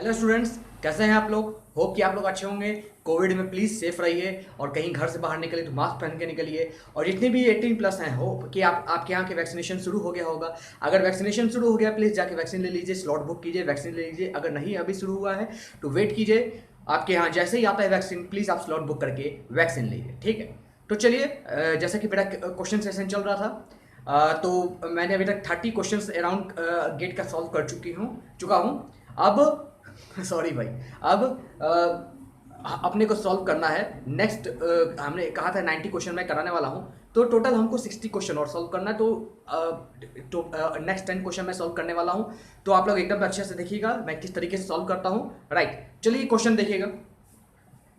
Hello students, कैसे हैं आप लोग। होप कि आप लोग अच्छे होंगे। कोविड में प्लीज़ सेफ रहिए और कहीं घर से बाहर निकले तो मास्क पहन के निकलिए। और जितने भी 18+ हैं, होप कि आपके यहाँ के वैक्सीनेशन शुरू हो गया होगा। अगर वैक्सीनेशन शुरू हो गया, प्लीज़ जाके वैक्सीन ले लीजिए, स्लॉट बुक कीजिए, वैक्सीन ले लीजिए। अगर नहीं अभी शुरू हुआ है तो वेट कीजिए। आपके यहाँ जैसे ही आता है वैक्सीन, प्लीज़ आप स्लॉट बुक करके वैक्सीन लीजिए, ठीक है। तो चलिए, जैसा कि मेरा क्वेश्चन सेशन चल रहा था, तो मैंने अभी तक 30 क्वेश्चंस अराउंड गेट का सॉल्व कर चुका हूँ। अब सॉरी भाई, अब अपने को सॉल्व करना है नेक्स्ट। हमने कहा था 90 क्वेश्चन मैं कराने वाला हूँ, तो टोटल हमको 60 क्वेश्चन और सॉल्व करना है। तो नेक्स्ट 10 क्वेश्चन मैं सॉल्व करने वाला हूँ। तो आप लोग एकदम अच्छे से देखिएगा मैं किस तरीके से सॉल्व करता हूँ। राइट, चलिए क्वेश्चन देखिएगा।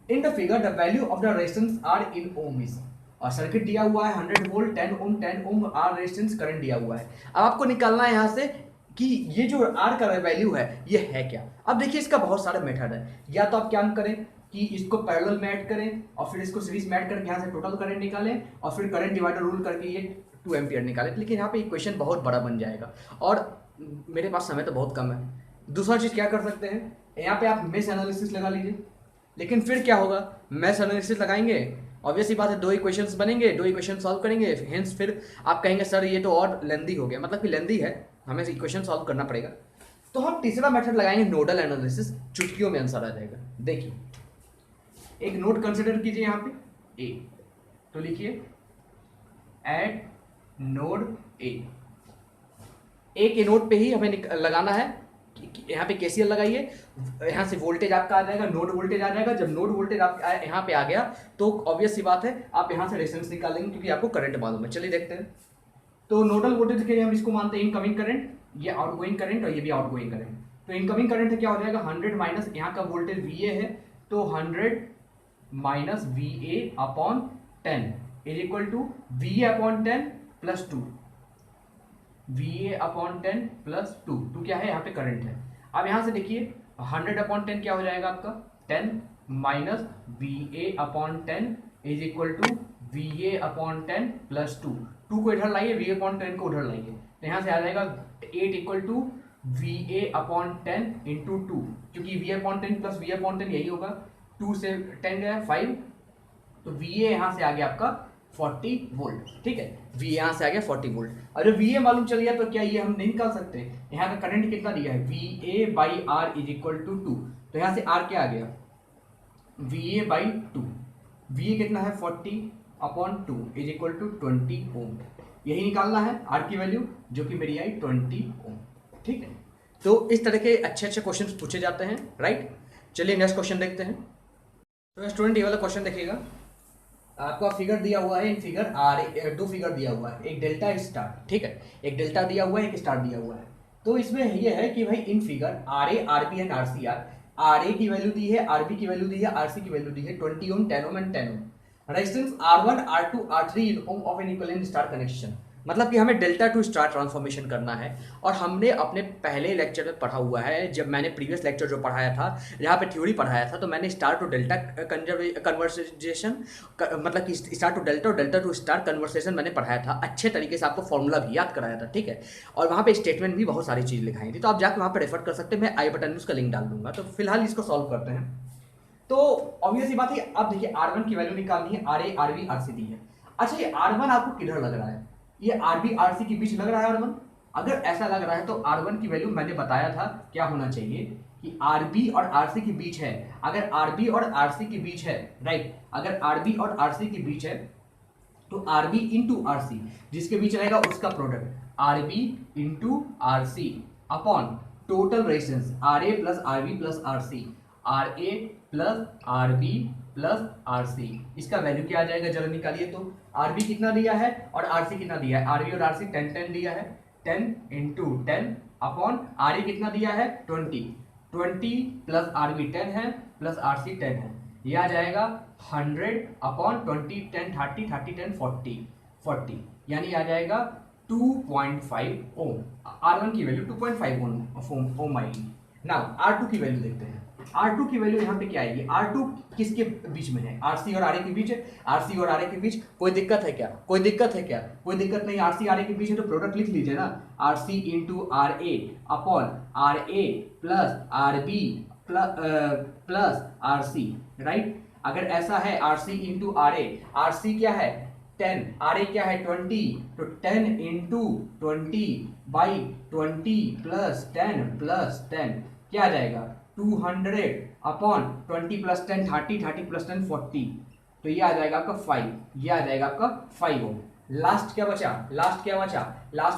In the figure the value of the resistance are in ohms. और सर्किट दिया हुआ है 100 volt, 10 ohm R resistance current दिया हुआ है। अब आपको निकालना है यहाँ से कि ये जो आर का वैल्यू है ये है क्या। अब देखिए, इसका बहुत सारे मेथड है। या तो आप क्या करें कि इसको पैरेलल में ऐड करें और फिर इसको सीरीज में ऐड करके यहाँ से टोटल करंट निकालें और फिर करंट डिवाइडर रूल करके ये 2 एम्पियर निकालें। लेकिन यहाँ पे इक्वेशन बहुत बड़ा बन जाएगा और मेरे पास समय तो बहुत कम है। दूसरा चीज़ क्या कर सकते हैं, यहाँ पे आप मेश एनालिसिस लगा लीजिए। लेकिन फिर क्या होगा, मेश एनालिसिस लगाएंगे, ऑब्वियसली बात है 2 इक्वेशंस बनेंगे, 2 इक्वेशन सॉल्व करेंगे। हेंस फिर आप कहेंगे सर ये तो और लेंदी हो गया, मतलब कि लेंदी है, हमें इक्वेशन सॉल्व करना पड़ेगा। तो हम तीसरा मेथड लगाएंगे, नोडल एनालिसिस। चुटकियों में आंसर आ जाएगा। देखिए, एक नोड कंसिडर कीजिए यहाँ पे ए, तो लिखिए एट नोड ए। ए के नोड पे ही हमें लगाना है। यहाँ पे केसीएल लगाइए, यहाँ से वोल्टेज आपका आ जाएगा, नोड वोल्टेज आ जाएगा। जब नोड वोल्टेज आप यहाँ पे आ गया तो ऑब्वियस सी बात है आप यहाँ से रेजिस्टेंस निकालेंगे क्योंकि आपको करंट मालूम है। चलिए देखते हैं। तो नोडल वोल्टेज के लिए हम इसको मानते हैं इनकमिंग करंट, ये आउटगोइंग करंट और ये भी आउटगोइंग करंट। तो इनकमिंग करंट क्या हो जाएगा, 100 माइनस यहाँ का वोल्टेज VA है, तो 100 minus VA upon 10 is equal to VA upon 10 plus 2। VA upon 10 plus 2 क्या है, यहाँ पे करंट है। अब यहाँ से देखिए 100 अपॉन 10 क्या हो जाएगा आपका, 10 minus VA upon 10 is equal to VA upon 10 plus 2 को इधर लाइए, VA अपॉन 10 को उधर लाइए, तो यहाँ से आ जाएगा 8 equal to VA upon 10 into 2, क्योंकि VA upon 10 plus VA upon 10 यही होगा। 2 से 10 गया 5, तो VA यहाँ से आ गया आपका 40 वोल्ट, ठीक है। VA यहाँ से आ गया 40 वोल्ट। और जब VA मालूम चल गया तो क्या ये हम नहीं निकाल सकते, यहाँ का करंट कितना दिया है, VA by R is equal to 2। तो यहाँ से R क्या आ गया, VA बाई 2। VA कितना है 40 अपॉन 2 इज इक्वल टू 20 ओम। यही निकालना है R की वैल्यू, जो कि मेरी आई 20 ओम, ठीक है। तो इस तरह के अच्छे अच्छे क्वेश्चन पूछे जाते हैं, राइट। चलिए नेक्स्ट क्वेश्चन देखते हैं। तो स्टूडेंट ये वाला क्वेश्चन देखिएगा। आपका फिगर दिया हुआ है, इन फिगर दो फिगर दिया हुआ है, एक डेल्टा एक स्टार, ठीक है। एक डेल्टा दिया हुआ है, एक स्टार दिया हुआ है। तो इसमें ये है कि भाई in figure RA RB and RCR, RA की वैल्यू दी है, RB की वैल्यू दी है, RC की वैल्यू दी है 20 ohm, 10 ohm and 10 ohm. Resistance R1 R2 R3 in ohm of an equivalent star connection. मतलब कि हमें डेल्टा टू स्टार ट्रांसफॉर्मेशन करना है। और हमने अपने पहले लेक्चर में पढ़ा हुआ है, जब मैंने प्रीवियस लेक्चर जो पढ़ाया था, जहाँ पे थ्योरी पढ़ाया था, तो मैंने स्टार टू डेल्टा कन्वर्सेशन, मतलब कि स्टार टू डेल्टा और डेल्टा टू स्टार कन्वर्सेशन मैंने पढ़ाया था। अच्छे तरीके से आपको फॉर्मूला भी याद कराया था, ठीक है। और वहाँ पे स्टेटमेंट भी बहुत सारी चीज़ लिखाई थी, तो आप जाकर वहाँ पर रेफर कर सकते हैं। मैं आई बटन में उसका लिंक डाल दूंगा। तो फिलहाल इसको सॉल्व करते हैं। तो ऑब्वियस ही बात है, अब देखिए R1 की वैल्यू निकालनी है, RA RB RC दी है। अच्छा, ये R1 आपको किधर लग रहा है, ये RB RC के बीच लग रहा है R1। अगर ऐसा लग रहा है तो R1 की वैल्यू मैंने बताया था क्या होना चाहिए कि RB और RC के बीच है। अगर RB और RC के बीच है, राइट, अगर RB और RC के बीच है तो RB इंटू RC, जिसके बीच रहेगा उसका product RB into RC upon total resistance RA plus RB plus RC, RA plus RB plus RC। इसका वैल्यू क्या आ जाएगा, जरा निकालिए। तो RB कितना दिया है और RC कितना दिया है, RB और RC 10 10 दिया है, 10 इंटू 10 अपॉन RA कितना दिया है 20 प्लस RB 10 है प्लस RC 10 है, ये आ जाएगा 100 अपॉन 20 10 30 30 10 40, यानी आ जाएगा 2.5 ओम। R1 की वैल्यू 2.5 ओम आएगी। नाउ R2 की वैल्यू देखते हैं। R2 की वैल्यू यहाँ पे क्या आएगी, R2 किसके बीच में है, RC और RA के बीच है। RC और RA के बीच कोई दिक्कत है क्या, कोई दिक्कत है क्या, कोई दिक्कत नहीं। RC RA के बीच है तो प्रोडक्ट लिख लीजिए ना, RC into RA upon RA plus RB plus R C, right. अगर ऐसा है R C into R A, R C क्या है 10, आर ए क्या है 20, तो 10 इंटू 20/20 +10 क्या आ जाएगा 200 अपॉन 20 + 10 30, 30 + 10 40, तो ये आ जाएगा आपका 5, ये आ जाएगा आपका 5 ओम। लास्ट क्या बचा, लास्ट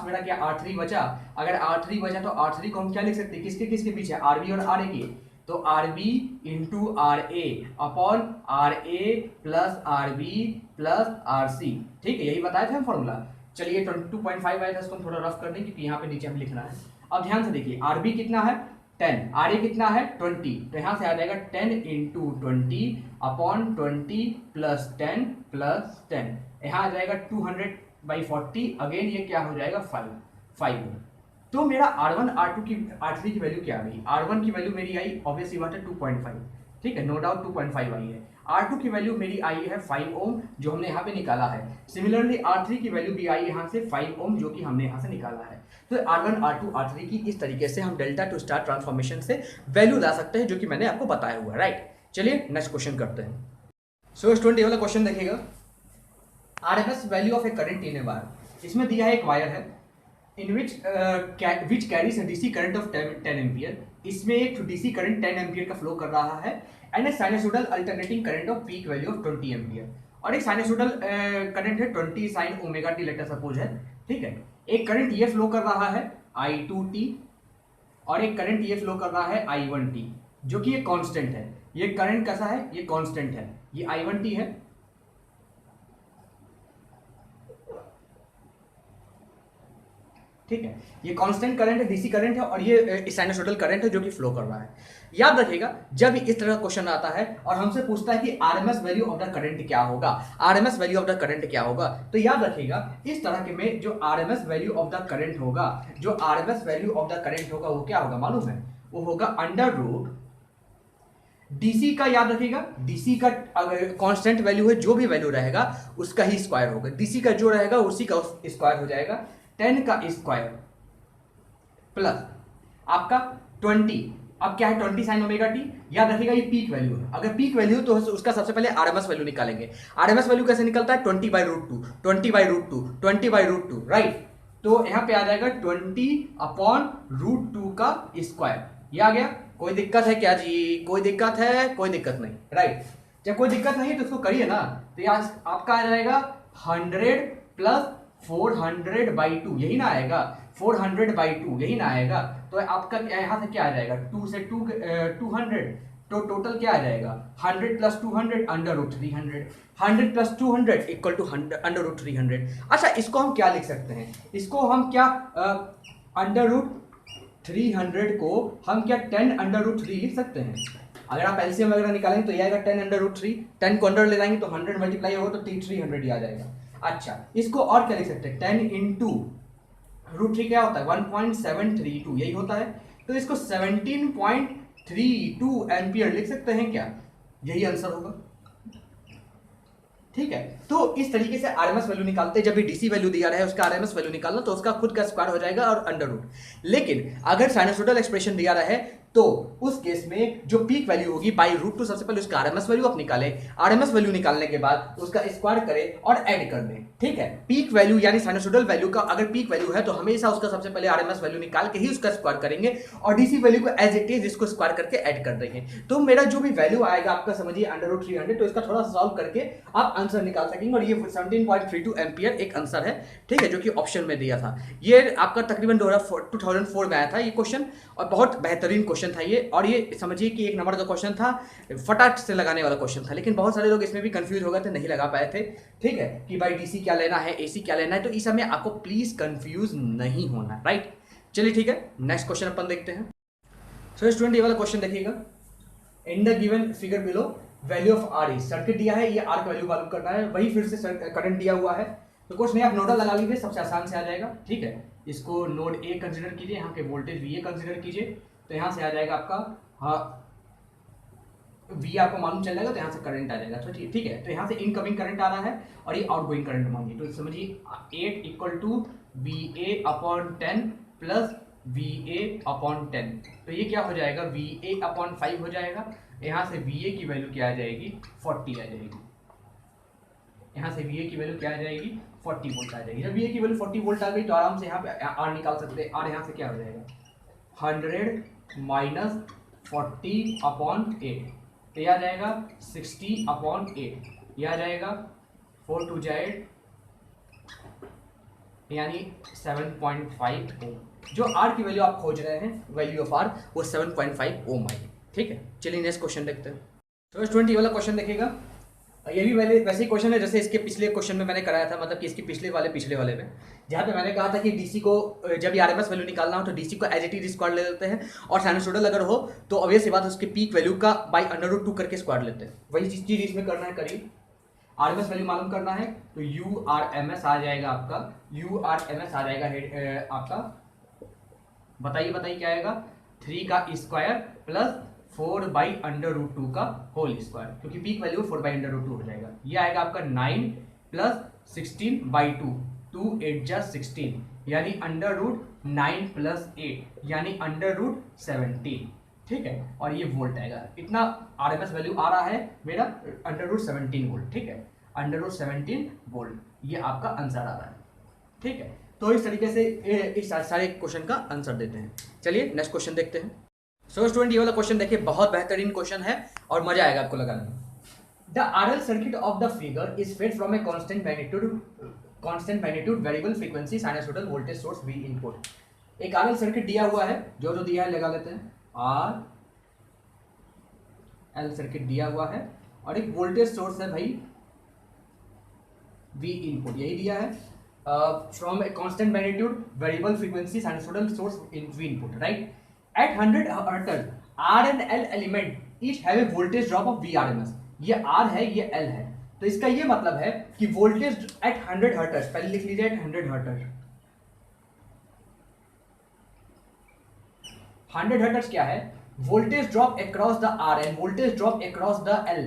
मेरा क्या R3 बचा। अगर R3 बचा तो R3 को हम क्या लिख सकते हैं, किसके किसके पीछे, RB और RA के, तो RB into RA upon RA plus RB plus RC, ठीक है, यही बताया था हम फॉर्मूला। चलिए 22.5 आया था, इसको हम थोड़ा रफ कर दें क्योंकि यहाँ पे नीचे हमें लिखना है। अब ध्यान से देखिए, RB कितना है 10, RA कितना है 20, तो यहाँ से आ जाएगा 10 इंटू 20 अपॉन 20 प्लस 10 यहाँ आ जाएगा 200/40, अगेन ये क्या हो जाएगा 5। तो मेरा R1 R2 की R3 की वैल्यू क्या आ गई, R1 की वैल्यू मेरी आई ऑब्वियसली बात है 2.5, ठीक है, नो डाउट 2.5 आई है। R2 की वैल्यू मेरी आई है 5 ओम जो हमने यहाँ पे निकाला है। सिमिलरली R3 की वैल्यू भी आई यहाँ से 5 ओम जो कि हमने यहाँ से निकाला है। तो R1 R2 R3 की इस तरीके से हम डेल्टा टू स्टार ट्रांसफॉर्मेशन से वैल्यू ला सकते हैं, जो कि मैंने आपको बताया हुआ है, राइट। चलिए नेक्स्ट क्वेश्चन करते हैं। सो स्टूडेंट, ये वाला क्वेश्चन देखिएगा, RMS value of a current in a wire. इसमें दिया है एक वायर है in which carries a DC current of 10 ampere. इसमें एक डीसी करंट 10 एम्पियर का फ्लो कर रहा है and a sinusoidal alternating current of peak value of 20 ampere. और एक साइनसोइडल करंट है 20 sin omega t, let us suppose है, ठीक है। एक करंट ये फ्लो कर रहा है I2t और एक करंट ये फ्लो कर रहा है I1t, जो कि ये कांस्टेंट है। ये करंट कैसा है, ये कांस्टेंट है, ये I1t है, ठीक है, ये कांस्टेंट करंट है, डीसी करंट है, और ये साइनसोइडल करंट है जो कि फ्लो कर रहा है। याद रखिएगा, जब इस तरह का क्वेश्चन आता है और हमसे पूछता है कि RMS value of the current क्या होगा, RMS value of the current क्या होगा, तो याद रखिएगा इस तरह के में जो RMS value of the current होगा, जो RMS value of the current होगा वो क्या होगा मालूम है, वो होगा अंडर रूट डीसी का। याद रखिएगा, डीसी का अगर कांस्टेंट वैल्यू है, जो भी वैल्यू रहेगा उसका ही स्क्वायर होगा, डीसी का जो रहेगा उसी का स्क्वायर हो जाएगा, 10 का स्क्वायर प्लस आपका 20, अब क्या है 20 sin ओमेगा टी। याद रखिएगा ये पीक वैल्यू है, अगर पीक वैल्यू तो उसका सबसे पहले आरएमएस वैल्यू निकालेंगे। आरएमएस वैल्यू कैसे निकलता है 20/√2, 20/√2, 20/√2, राइट। तो यहाँ पे आ जाएगा 20/√2 का स्क्वायर, ये आ गया। कोई दिक्कत है क्या जी, कोई दिक्कत है, कोई दिक्कत नहीं, राइट। जब कोई दिक्कत नहीं तो उसको करिए ना, तो यहाँ आपका आ जाएगा 100 + 400/2, यही ना आएगा, 400/2 यही ना आएगा। तो आपका यहाँ से क्या आ जाएगा 2 से 200, तो टोटल क्या आ जाएगा 100 + 200 √300, 100 + 200 = √300। अच्छा, इसको हम क्या लिख सकते हैं, इसको हम क्या √300 को हम क्या 10√3 लिख सकते हैं। अगर आप एलसीएम वगैरह निकालेंगे तो ये आएगा 10√3, 10 को अंडर ले जाएंगे तो 100 मल्टीप्लाई होगा तो 300 ही आ जाएगा। अच्छा, इसको और क्या लिख सकते हैं 10 इंटू √3 क्या होता है 1.732, यही होता है। तो इसको 17.32 एम्पियर लिख सकते हैं क्या, यही आंसर होगा, ठीक है। तो इस तरीके से आरएमएस वैल्यू निकालते हैं, जब भी डीसी वैल्यू दिया रहा है उसका आरएमएस वैल्यू निकालना तो उसका खुद का स्क्वायर हो जाएगा और अंडर रूट। लेकिन अगर साइनसोइडल एक्सप्रेशन दिया रहा है तो उस केस में जो पीक वैल्यू होगी √2, सबसे पहले उसका आरएमएस वैल्यू आप निकालें, आरएमएस वैल्यू निकालने के बाद उसका स्क्वायर करें और ऐड कर दें, ठीक है। पीक वैल्यू यानी साइनसोइडल वैल्यू का अगर पीक वैल्यू है तो हमेशा उसका सबसे पहले आरएमएस वैल्यू निकाल के ही उसका स्क्वायर करेंगे और डीसी वैल्यू को एज इट इज इसको स्क्वायर करके ऐड कर देंगे। तो मेरा जो भी वैल्यू आएगा आपका समझिए √300, तो इसका थोड़ा सॉल्व करके आप आंसर निकाल सकेंगे और ये 17.32 एम्पियर एक आंसर है, ठीक है, जो कि ऑप्शन में दिया था। ये आपका तकरीबन 2004 में आया था ये क्वेश्चन और बहुत बेहतरीन क्वेश्चन था ये। और ये समझिए कि 1 नंबर का क्वेश्चन था, फटाक से लगाने वाला क्वेश्चन था, लेकिन बहुत सारे लोग इसमें भी कंफ्यूज हो गए थे, नहीं लगा पाए थे, ठीक है, कि भाई डीसी क्या लेना है, एसी क्या लेना है। तो इस समय आपको प्लीज कंफ्यूज नहीं होना, राइट। चलिए ठीक है, नेक्स्ट क्वेश्चन अपन देखते हैं। सो स्टूडेंट, ये वाला क्वेश्चन देखिएगा, in the given figure below value of R is, circuit दिया है, ये आर का वैल्यू मालूम करना है, वही फिर से करंट दिया हुआ है। तो कुछ नहीं, आप नोडल लगा लीजिए, सबसे आसान से आ जाएगा, ठीक है। इसको नोड ए कंसिडर कीजिए, यहाँ पे वोल्टेज वी ए कंसिडर कीजिए, तो यहाँ से आ जाएगा आपका वी आपको मालूम चल जाएगा, तो यहाँ से करंट आ जाएगा, तो ठीक है। तो यहाँ से इनकमिंग करंट आ रहा है और ये आउटगोइंग करंट मांगिए, तो समझिए 8 = VA/10 + वी ए अपॉन 10, तो ये क्या हो जाएगा, वी ए अपॉन 5 हो जाएगा। यहाँ से वी ए की वैल्यू क्या आ जाएगी, 40 आ जाएगी। यहाँ से वी ए की वैल्यू क्या आ जाएगी, 40 वोल्ट आ जाएगी। जब वी ए की वैल्यू 40 वोल्ट आ गई तो आराम से यहाँ पे आर निकाल सकते हैं। आर यहाँ से क्या हो जाएगा, 100 माइनस 40 अपॉन 8, तो यह आ जाएगा 60 अपॉन 8, यह आ जाएगा 4 टू जाएड यानी 7.5 ओम। जो आर की वैल्यू आप खोज रहे हैं, वैल्यू ऑफ आर, वो 7.5 ओम आई। ठीक है, चलिए नेक्स्ट क्वेश्चन देखते हैं। तो 20 वाला क्वेश्चन देखिएगा। ये भी वैसे ही क्वेश्चन है जैसे इसके पिछले क्वेश्चन में मैंने कराया था, मतलब कि इसके पिछले वाले में, जहाँ पे मैंने कहा था कि डीसी को जब ये आरएमएस वैल्यू निकालना हो तो डीसी को एज इट इज स्क्वायर ले लेते हैं, और साइनसोइडल अगर हो तो ऑब्वियस सी बात उसके पीक वैल्यू का बाई √2 करके स्क्वायर लेते हैं। वही चीज इसमें करना है। करीब आरएमएस वैल्यू मालूम करना है तो यू आर एम एस आ जाएगा आपका, यू आर एम एस आ जाएगा आपका, बताइए क्या आएगा, 3 का स्क्वायर प्लस 4/√2 का होल स्क्वायर, क्योंकि पीक वैल्यू 4/√2 हो जाएगा। ये आएगा आपका 9 प्लस 16/2, 2 8 जा 16, यानी √9 प्लस 8 यानी √17। ठीक है, और ये वोल्ट आएगा। इतना आरएमएस वैल्यू आ रहा है मेरा √17 वोल्ट। ठीक है, √17 वोल्ट, ये आपका आंसर आ रहा है। ठीक है, तो इस तरीके से इस सारे क्वेश्चन का आंसर देते हैं। चलिए नेक्स्ट क्वेश्चन देखते हैं। सो स्टूडेंट, ये वाला क्वेश्चन देखिए, बहुत बेहतरीन क्वेश्चन है और मजा आएगा आपको लगाने में। The RL circuit of the figure is fed from a constant magnitude variable frequency sinusoidal voltage source we input. एक आरएल सर्किट दिया हुआ है, जो दिया है लगा लेते हैं। आर एल सर्किट दिया हुआ है और एक वोल्टेज सोर्स है भाई वी इनपुट, यही दिया है। From a constant magnitude variable frequency sinusoidal source in we input, right. At 100 Hz, R and L element each have a voltage drop of VRMS। ये R है, ये L है, तो इसका ये मतलब है कि वोल्टेज at 100 Hz, पहले लिख लीजिए at 100 Hz। 100 Hz क्या है, voltage drop across the R and voltage drop across the L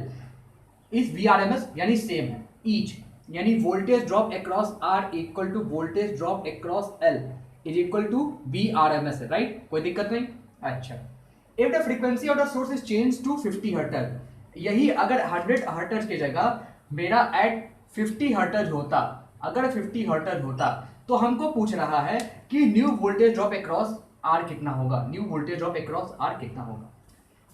is VRMS, यानी सेम है। ईच यानी voltage drop across R equal to voltage drop across L is equal to VRMS है, right. कोई दिक्कत नहीं। अच्छा, if the frequency of the source is change to 50 hertz, यही अगर 100 हर्ट्ज की जगह मेरा एट 50 हर्ट्ज होता, अगर 50 हर्ट्ज होता तो हमको पूछ रहा है कि new voltage drop across R कितना होगा, new voltage drop across R कितना होगा।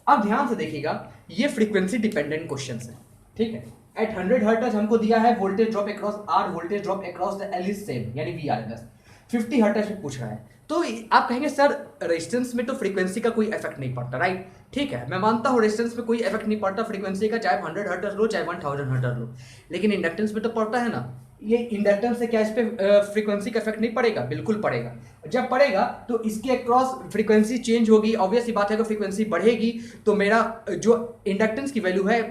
अब ध्यान से देखिएगा, ये फ्रीक्वेंसी डिपेंडेंट क्वेश्चन है। ठीक है, एट 100 हर्ट्ज हमको दिया है voltage drop across R, voltage drop across the L is same यानी VRMS। 50 हर्ट्ज में पूछ रहा है, तो आप कहेंगे सर रेजिस्टेंस में तो फ्रीक्वेंसी का कोई इफेक्ट नहीं पड़ता, राइट। ठीक है, मैं मानता हूँ रेजिस्टेंस में कोई इफेक्ट नहीं पड़ता फ्रीक्वेंसी का, चाहे 100 हर्ट्ज लो चाहे 1000 हर्ट्ज लो, लेकिन इंडक्टेंस में तो पड़ता है ना। ये इंडक्टेंस से क्या इस पे फ्रीक्वेंसी का इफेक्ट नहीं पड़ेगा, बिल्कुल पड़ेगा। जब पड़ेगा तो इसके अक्रॉस फ्रीक्वेंसी चेंज होगी, ऑब्वियस सी बात है कि फ्रीक्वेंसी बढ़ेगी तो मेरा जो इंडक्टेंस की वैल्यू है,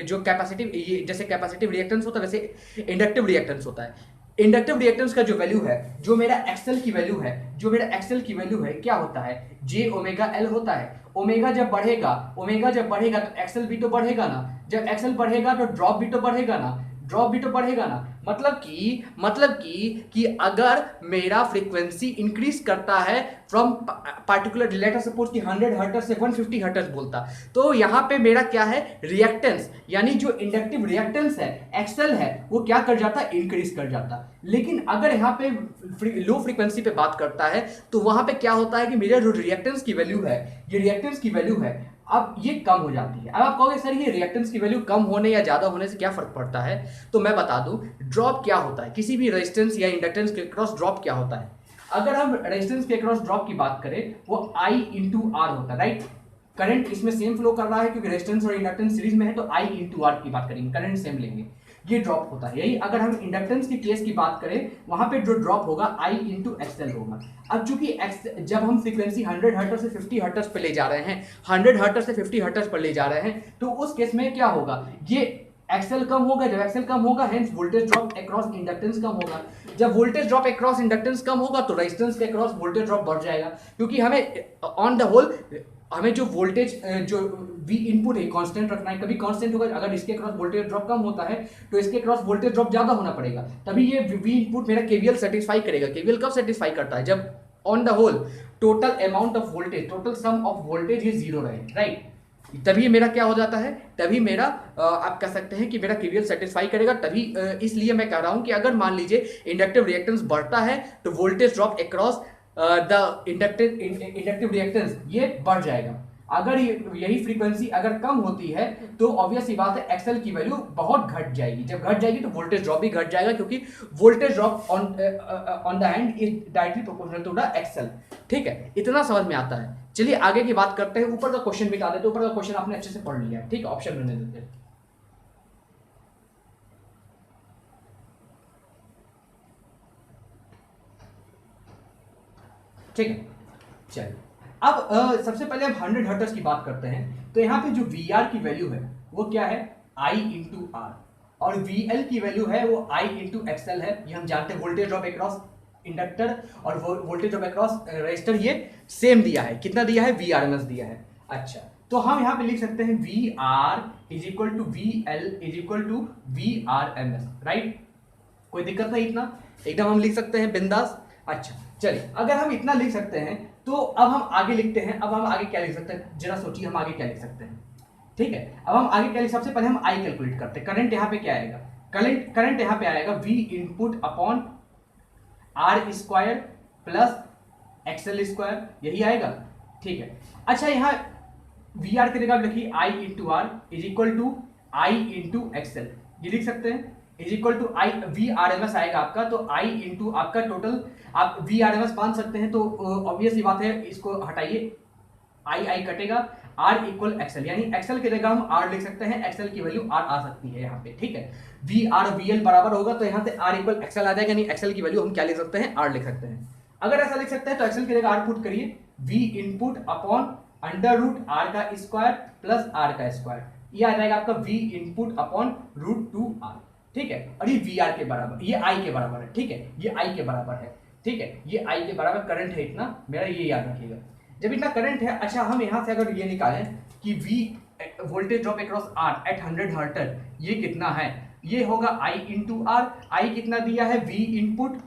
जो कैपेसिटिव, जैसे कैपेसिटिव रिएक्टेंस होता है वैसे इंडक्टिव रिएक्टेंस होता है। इंडक्टिव रिएक्टेंस का जो वैल्यू है, जो मेरा एक्सएल की वैल्यू है, क्या होता है, J ओमेगा L होता है। ओमेगा जब बढ़ेगा तो एक्सएल भी तो बढ़ेगा ना, जब एक्सएल बढ़ेगा तो ड्रॉप भी तो बढ़ेगा ना, मतलब कि अगर मेरा फ्रीक्वेंसी इंक्रीज करता है फ्रॉम पार्टिकुलर, लेटर सपोज कि 100 हर्ट्ज से 150 हर्ट्ज बोलता, तो यहाँ पे मेरा क्या है, रिएक्टेंस, यानी जो इंडक्टिव रिएक्टेंस है एक्सएल है, वो क्या कर जाता है, इंक्रीज कर जाता। लेकिन अगर यहाँ पे लो फ्रीक्वेंसी पे बात करता है तो वहां पे क्या होता है कि मेरा जो रिएक्टेंस की वैल्यू है, ये रिएक्टेंस की वैल्यू है, अब ये कम हो जाती है। अब आप कहोगे सर ये रिएक्टेंस की वैल्यू कम होने या ज्यादा होने से क्या फर्क पड़ता है, तो मैं बता दूं, ड्रॉप क्या होता है, किसी भी रेजिस्टेंस या इंडक्टेंस के क्रॉस ड्रॉप क्या होता है। अगर हम रेजिस्टेंस के क्रॉस ड्रॉप की बात करें, वो I इंटू आर होता है, राइट। करंट इसमें सेम फ्लो कर रहा है क्योंकि रेजिस्टेंस और इंडक्टेंस सीरीज में है, तो I इंटू आर की बात करेंगे, करंट सेम लेंगे, ये ड्रॉप होता है। यही अगर हम इंडक्टेंस के केस की बात करें, वहां पे जो ड्रॉप होगा I इंटू एक्सएल होगा। अब चूंकि जब हम फ्रीक्वेंसी 100 हर्ट्ज से 50 हर्ट्ज पे ले जा रहे हैं, 100 हर्ट्ज से 50 हर्ट्ज पर ले जा रहे हैं, तो उस केस में क्या होगा, ये एक्सएल कम होगा। जब एक्सएल कम होगा, hence voltage drop across inductance कम होगा। जब वोल्टेज ड्रॉप अक्रॉस इंडक्टेंस कम होगा तो रेजिस्टेंस के अक्रॉस वोल्टेज ड्रॉप बढ़ जाएगा, क्योंकि हमें ऑन द होल हमें जो वोल्टेज जो वी इनपुट है कांस्टेंट रखना है। कभी कांस्टेंट होगा, अगर इसके क्रॉस वोल्टेज ड्रॉप कम होता है तो इसके क्रॉस वोल्टेज ड्रॉप ज्यादा होना पड़ेगा, तभी ये वी इनपुट मेरा केवीएल सेटिस्फाई करेगा। केवीएल कब सेटिस्फाई करता है, जब on the whole total amount of voltage, total sum of voltage ये जीरो रहे, राइट। तभी मेरा क्या हो जाता है, तभी मेरा आप कह सकते हैं कि मेरा केवीएल सेटिस्फाई करेगा। तभी इसलिए मैं कह रहा हूं कि अगर मान लीजिए इंडक्टिव रिएक्टेंस बढ़ता है तो voltage drop across the inductive reactance ये बढ़ जाएगा। अगर यही फ्रीक्वेंसी अगर कम होती है तो ऑब्वियस सी बात है एक्सएल की वैल्यू बहुत घट जाएगी। जब घट जाएगी तो वोल्टेज ड्रॉप भी घट जाएगा, क्योंकि voltage drop on the and is directly proportional to the XL. ठीक है, इतना समझ में आता है। चलिए आगे की बात करते हैं। ऊपर का क्वेश्चन मिटा देते, ऊपर का क्वेश्चन आपने अच्छे से पढ़ लिया, ठीक है, ऑप्शन रहने देते हैं। ठीक है, चलिए अब सबसे पहले हम 100 हर्ट्ज की बात करते हैं। तो यहाँ पे जो वी आर की वैल्यू है वो क्या है, आई इंटू आर, और वी एल की वैल्यू है वो आई इंटू एक्सएल है। ये हम जानते हैं, वोल्टेज ड्रॉप अक्रॉस इंडक्टर और वोल्टेज ड्रॉप अक्रॉस रेजिस्टर ये सेम दिया है। कितना दिया है, वी आर एम एस दिया है। अच्छा, तो हम यहाँ पे लिख सकते हैं V R is equal to V L is equal to V R M S, right. कोई दिक्कत नहीं, इतना एकदम हम लिख सकते हैं बिंदास। अच्छा चलिए, अगर हम इतना लिख सकते हैं तो अब हम आगे लिखते हैं। अब हम आगे क्या लिख सकते हैं, जरा सोचिए हम आगे क्या लिख सकते हैं। ठीक है, अब हम आगे क्या लिख, सबसे पहले हम आई कैलकुलेट करते हैं। करंट यहाँ पे क्या आएगा, करंट यहाँ पे आएगा V input upon R square plus XL square, यही आएगा। ठीक है, अच्छा यहाँ वी आर की जगह लिखिए I into R is equal to I into XL, ये लिख सकते हैं, is equal to I V R M S आएगा आपका। तो आई इंटू आपका टोटल, आप वी आर एम एस मान सकते हैं। तो ऑब्वियस ही बात है, इसको हटाइए, आई आई कटेगा, आर इक्वल एक्सएल, यानी एक्सएल की जगह हम आर लिख सकते हैं, एक्सएल की वैल्यू आर आ सकती है यहाँ पे। ठीक है, वी आर वी एल बराबर होगा तो यहाँ से आर इक्वल एक्सएल आ जाएगा, यानी एक्सएल की वैल्यू हम क्या लिख सकते हैं, आर लिख सकते हैं। अगर ऐसा लिख सकते हैं तो एक्सएल की जगह आर पुट करिए, V input upon under root R का स्क्वायर प्लस आर का स्क्वायर, ये आ जाएगा आपका V input upon root two R. ठीक है, और ये वी आर के बराबर, ये आई के बराबर है। ठीक है, ये आई के बराबर है। ठीक है, ये आई के बराबर करंट है इतना, मेरा ये याद रखिएगा। जब इतना करंट है, अच्छा हम यहां से अगर ये निकालें कि V voltage drop across R at 100 hertz ये कितना है, ये होगा आई इंटू आर। आई कितना दिया है, V input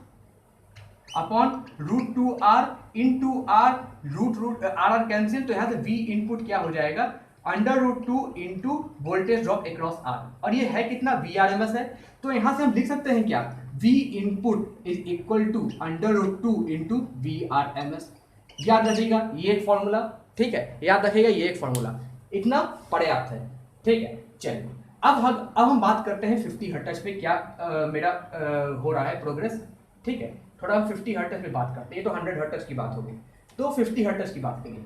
upon root two R into R, root R R cancel, तो यहां से वी इनपुट क्या हो जाएगा, under root two into voltage drop across R, और ये है कितना, वी आर एम एस है। तो यहां से हम लिख सकते हैं क्या, V input is equal to under root two into V R M S. याद रखिएगा ये एक फॉर्मूला, ठीक है, याद रखिएगा ये एक फॉर्मूला, इतना पर्याप्त है। ठीक है, चलिए अब हम बात करते हैं 50 हर्ट्ज पे क्या मेरा हो रहा है प्रोग्रेस। ठीक है, थोड़ा हम 50 हर्ट्ज पे बात करते हैं, ये तो 100 हर्ट्ज की बात हो गई, तो 50 हर्ट्ज की बात करिए।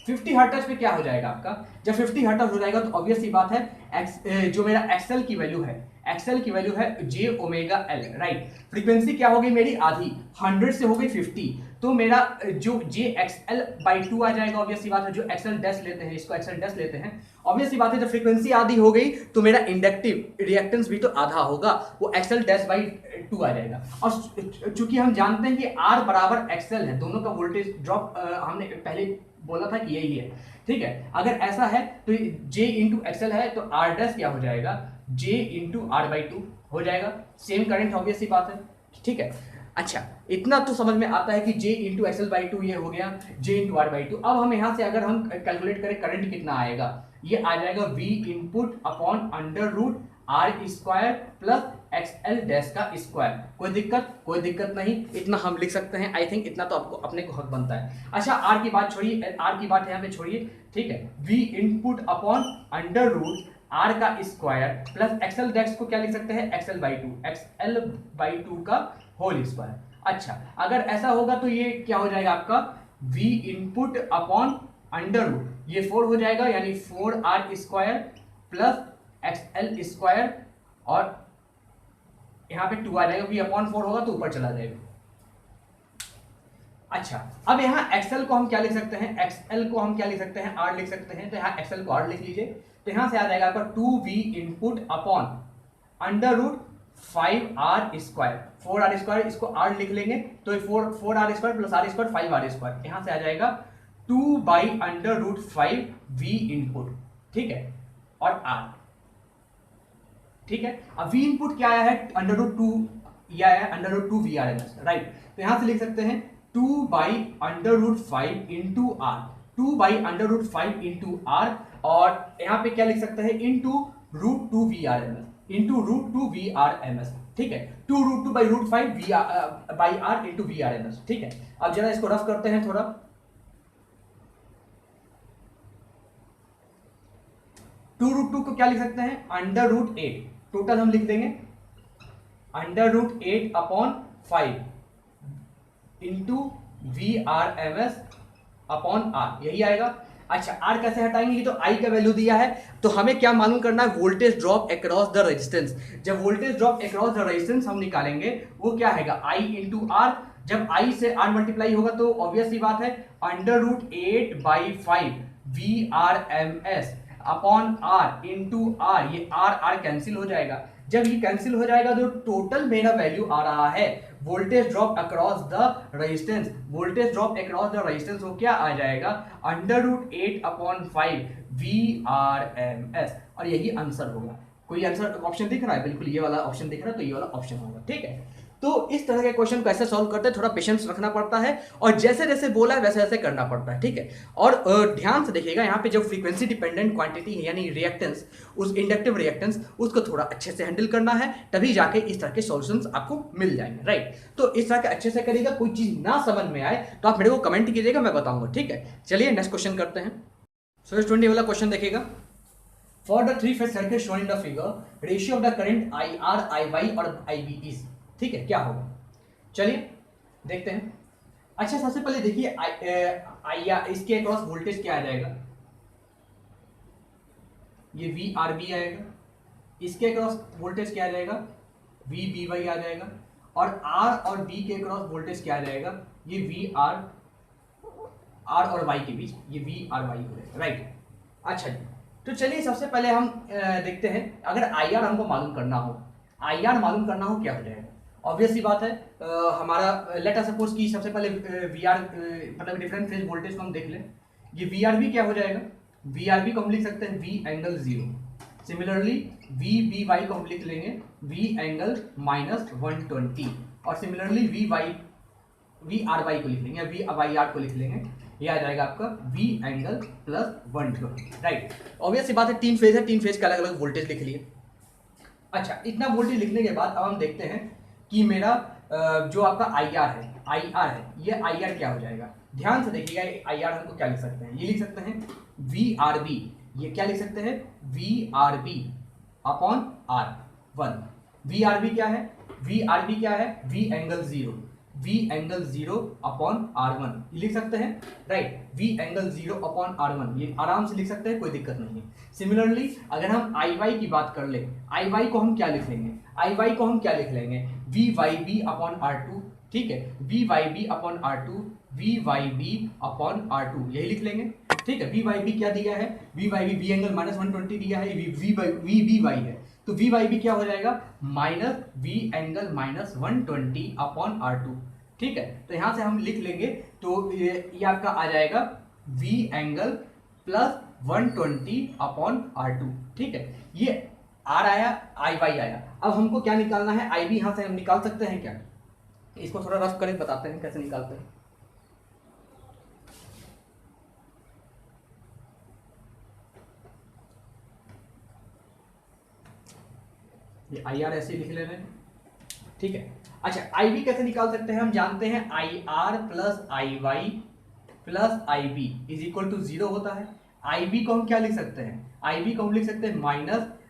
50 हर्ट्ज पे क्या हो जाएगा आपका, जब 50 हर्ट्ज हो जाएगा तो ऑब्वियस सी बात है जो मेरा एक्सएल की वैल्यू है, एक्सएल की वैल्यू है जे ओमेगा एल, राइट। फ्रीक्वेंसी क्या हो गई मेरी, आधी, 100 से हो गई 50, तो मेरा जो जे एक्सएल बाई 2 आ जाएगा। ऑब्वियस सी बात है, जो एक्सएल डैश लेते हैं, इसको एक्सएल डैश लेते हैं, ऑब्वियस सी बात है जब फ्रीक्वेंसी आधी हो गई तो मेरा इंडक्टिव रिएक्टेंस भी तो आधा होगा, वो एक्सएल डैश बाई 2 आ जाएगा। और चूंकि हम जानते हैं कि आर बराबर एक्सएल है, दोनों का वोल्टेज ड्रॉप हमने पहले बोला था कि यही है। ठीक है, अगर ऐसा है तो जे इंटू एक्सएल है तो आर डैश क्या हो जाएगा, जे इंटू आर बाई 2 हो जाएगा, सेम करंट, ऑब्वियस सी बात है। ठीक है, अच्छा इतना तो समझ में आता है कि जे इंटू एक्सएल बाई 2 ये हो गया, जे इंटू आर बाई 2। अब हम यहाँ से अगर हम कैलकुलेट करें करंट कितना आएगा, ये आ जाएगा V input upon under root R square plus XL dash का स्क्वायर। कोई दिक्कत नहीं, इतना हम लिख सकते हैं। आई थिंक इतना तो आपको अपने को हक बनता है। अच्छा आर की बात छोड़िए, आर की बात यहाँ पे छोड़िए। ठीक है, V input upon under root R का स्क्वायर प्लस एक्सएल डैश को क्या लिख सकते हैं, एक्सएल बाई 2, एक्सएल बाई 2 का होल स्क्वायर। अच्छा अगर ऐसा होगा तो ये क्या हो जाएगा आपका, V input upon under root, ये 4 हो जाएगा, यानी 4 R square plus XL square, और यहाँ पे 2 आ जाएगा, वी अपॉन 4 होगा तो ऊपर चला जाएगा। अच्छा अब यहाँ एक्सएल को हम क्या लिख सकते हैं, एक्सएल को हम क्या लिख सकते हैं, आर लिख सकते हैं। तो यहाँ एक्सएल को आर लिख लीजिए, तो यहाँ से आ जाएगा आपका 2v input upon under root 5r square, 4r square, इसको r लिख लेंगे तो 4r स्क्वायर प्लस r स्क्वायर 5r स्क्वायर, यहाँ से आ जाएगा 2 by under root 5v input. ठीक है, और r। ठीक है, अब v इनपुट क्या आया है, अंडर रूट 2 ये आया अंडर रूट 2 VRMS, राइट। तो यहां से लिख सकते हैं 2/√5 इंटू आर, 2/√5 इंटू आर, और यहां पे क्या लिख सकते हैं इंटू √2 VRMS, इंटू √2 VRMS, ठीक है। 2√2/√5 बाई आर इंटू VRMS, ठीक है। अब जरा इसको रफ करते हैं थोड़ा। 2√2 को क्या लिख सकते हैं √8, टोटल हम लिख देंगे √8 upon 5 into VRMS upon R, यही आएगा। अच्छा, आर कैसे हटाएंगे, ये तो आई का वैल्यू दिया है, तो हमें क्या मालूम करना है, voltage drop across the resistance. जब voltage drop across the resistance हम निकालेंगे वो क्या है आई इंटू आर। जब आई से आर मल्टीप्लाई होगा तो ऑब्वियस सी बात है √8/5 VRMS upon R into R, ये आर कैंसिल हो जाएगा। जब ये कैंसिल हो जाएगा तो टोटल मेरा वैल्यू आ रहा है voltage drop across the resistance. Voltage drop across the resistance वो क्या आ जाएगा √8/5 VRMS, और यही आंसर होगा। कोई आंसर ऑप्शन दिख रहा है, बिल्कुल ये वाला ऑप्शन दिख रहा है, तो ये वाला ऑप्शन होगा, ठीक है। तो इस तरह के क्वेश्चन को ऐसे सॉल्व करते हैं, थोड़ा पेशेंस रखना पड़ता है और जैसे जैसे बोला है वैसे वैसे करना पड़ता है, ठीक है। और ध्यान से देखिएगा यहाँ पे जो फ्रीक्वेंसी डिपेंडेंट क्वांटिटी है यानी रिएक्टेंस, उस इंडक्टिव रिएक्टेंस उसको थोड़ा अच्छे से हैंडल करना है, तभी जाके इस तरह के सॉल्यूशंस आपको मिल जाएंगे, राइट। तो इस तरह के अच्छे से करिएगा, कोई चीज ना समझ में आए तो आप मेरे को कमेंट कीजिएगा, मैं बताऊंगा, ठीक है। चलिए नेक्स्ट क्वेश्चन करते हैं। सो इस 20 वाला क्वेश्चन देखिएगा। For the 3-phase circuit shown in the figure, ratio of the current IR, IY और IB इज, ठीक है, क्या होगा, चलिए देखते हैं। अच्छा, सबसे पहले देखिए इसके अक्रॉस वोल्टेज क्या आ जाएगा, ये VRB आएगा। इसके अक्रॉस वोल्टेज क्या आ जाएगा, VBY आ जाएगा। और R और B के अक्रॉस वोल्टेज क्या आ जाएगा, ये R और Y के बीच ये VRY हो जाएगा, राइट। अच्छा जी, तो चलिए सबसे पहले हम देखते हैं, अगर IR हमको मालूम करना हो, IR मालूम करना हो क्या हो जाएगा। ऑब्वियस सी बात है, हमारा लेट अस सपोज कि सबसे पहले VR मतलब डिफरेंट फेज वोल्टेज को हम देख लें। ये VRB क्या हो जाएगा, VRB को हम लिख सकते हैं V∠0। सिमिलरली VBY को हम लिख लेंगे V∠−120, और सिमिलरली VRY को लिख लेंगे, VYR को लिख लेंगे, ये आ जाएगा आपका V∠+120, राइट। ऑब्वियस सी बात है, 3 फेज है, 3 फेज का अलग अलग वोल्टेज लिख लिए। अच्छा, इतना वोल्टेज लिखने के बाद अब हम देखते हैं कि मेरा जो आपका IR है, ये IR क्या हो जाएगा। ध्यान से देखिएगा, IR हमको क्या लिख सकते हैं, ये लिख सकते हैं VRB, ये क्या लिख सकते हैं VRB अपॉन R1। VRB क्या है, VRB क्या है V∠0 अपॉन R1, ये लिख सकते हैं, राइट। V∠0 अपॉन R1 ये आराम से लिख सकते हैं, कोई दिक्कत नहीं है। सिमिलरली अगर हम IY की बात कर ले, IY को हम क्या लिख लेंगे, IY को हम क्या लिख लेंगे VYB अपॉन R2, ठीक है, VYB upon R2, VYB upon R2, यही लिख लेंगे, ठीक है। VYB क्या दिया है, VYB V∠−120 दिया है, VBY है, तो VYB क्या हो जाएगा -V∠−120 अपॉन R2, ठीक है। तो यहां से हम लिख लेंगे, तो ये आपका आ जाएगा V∠+120 अपॉन R2, ठीक है। ये R आया, IY आया। अब हमको क्या निकालना है, IB यहां से हम निकाल सकते हैं क्या, इसको थोड़ा रफ करें, बताते हैं कैसे निकालते हैं। ये IR ऐसे लिख ले रहे हैं, ठीक है। अच्छा, IB कैसे निकाल सकते हैं, हम जानते हैं IR plus IY plus IB is equal to 0 होता है। IB को हम क्या लिख सकते हैं, IB को हम लिख सकते हैं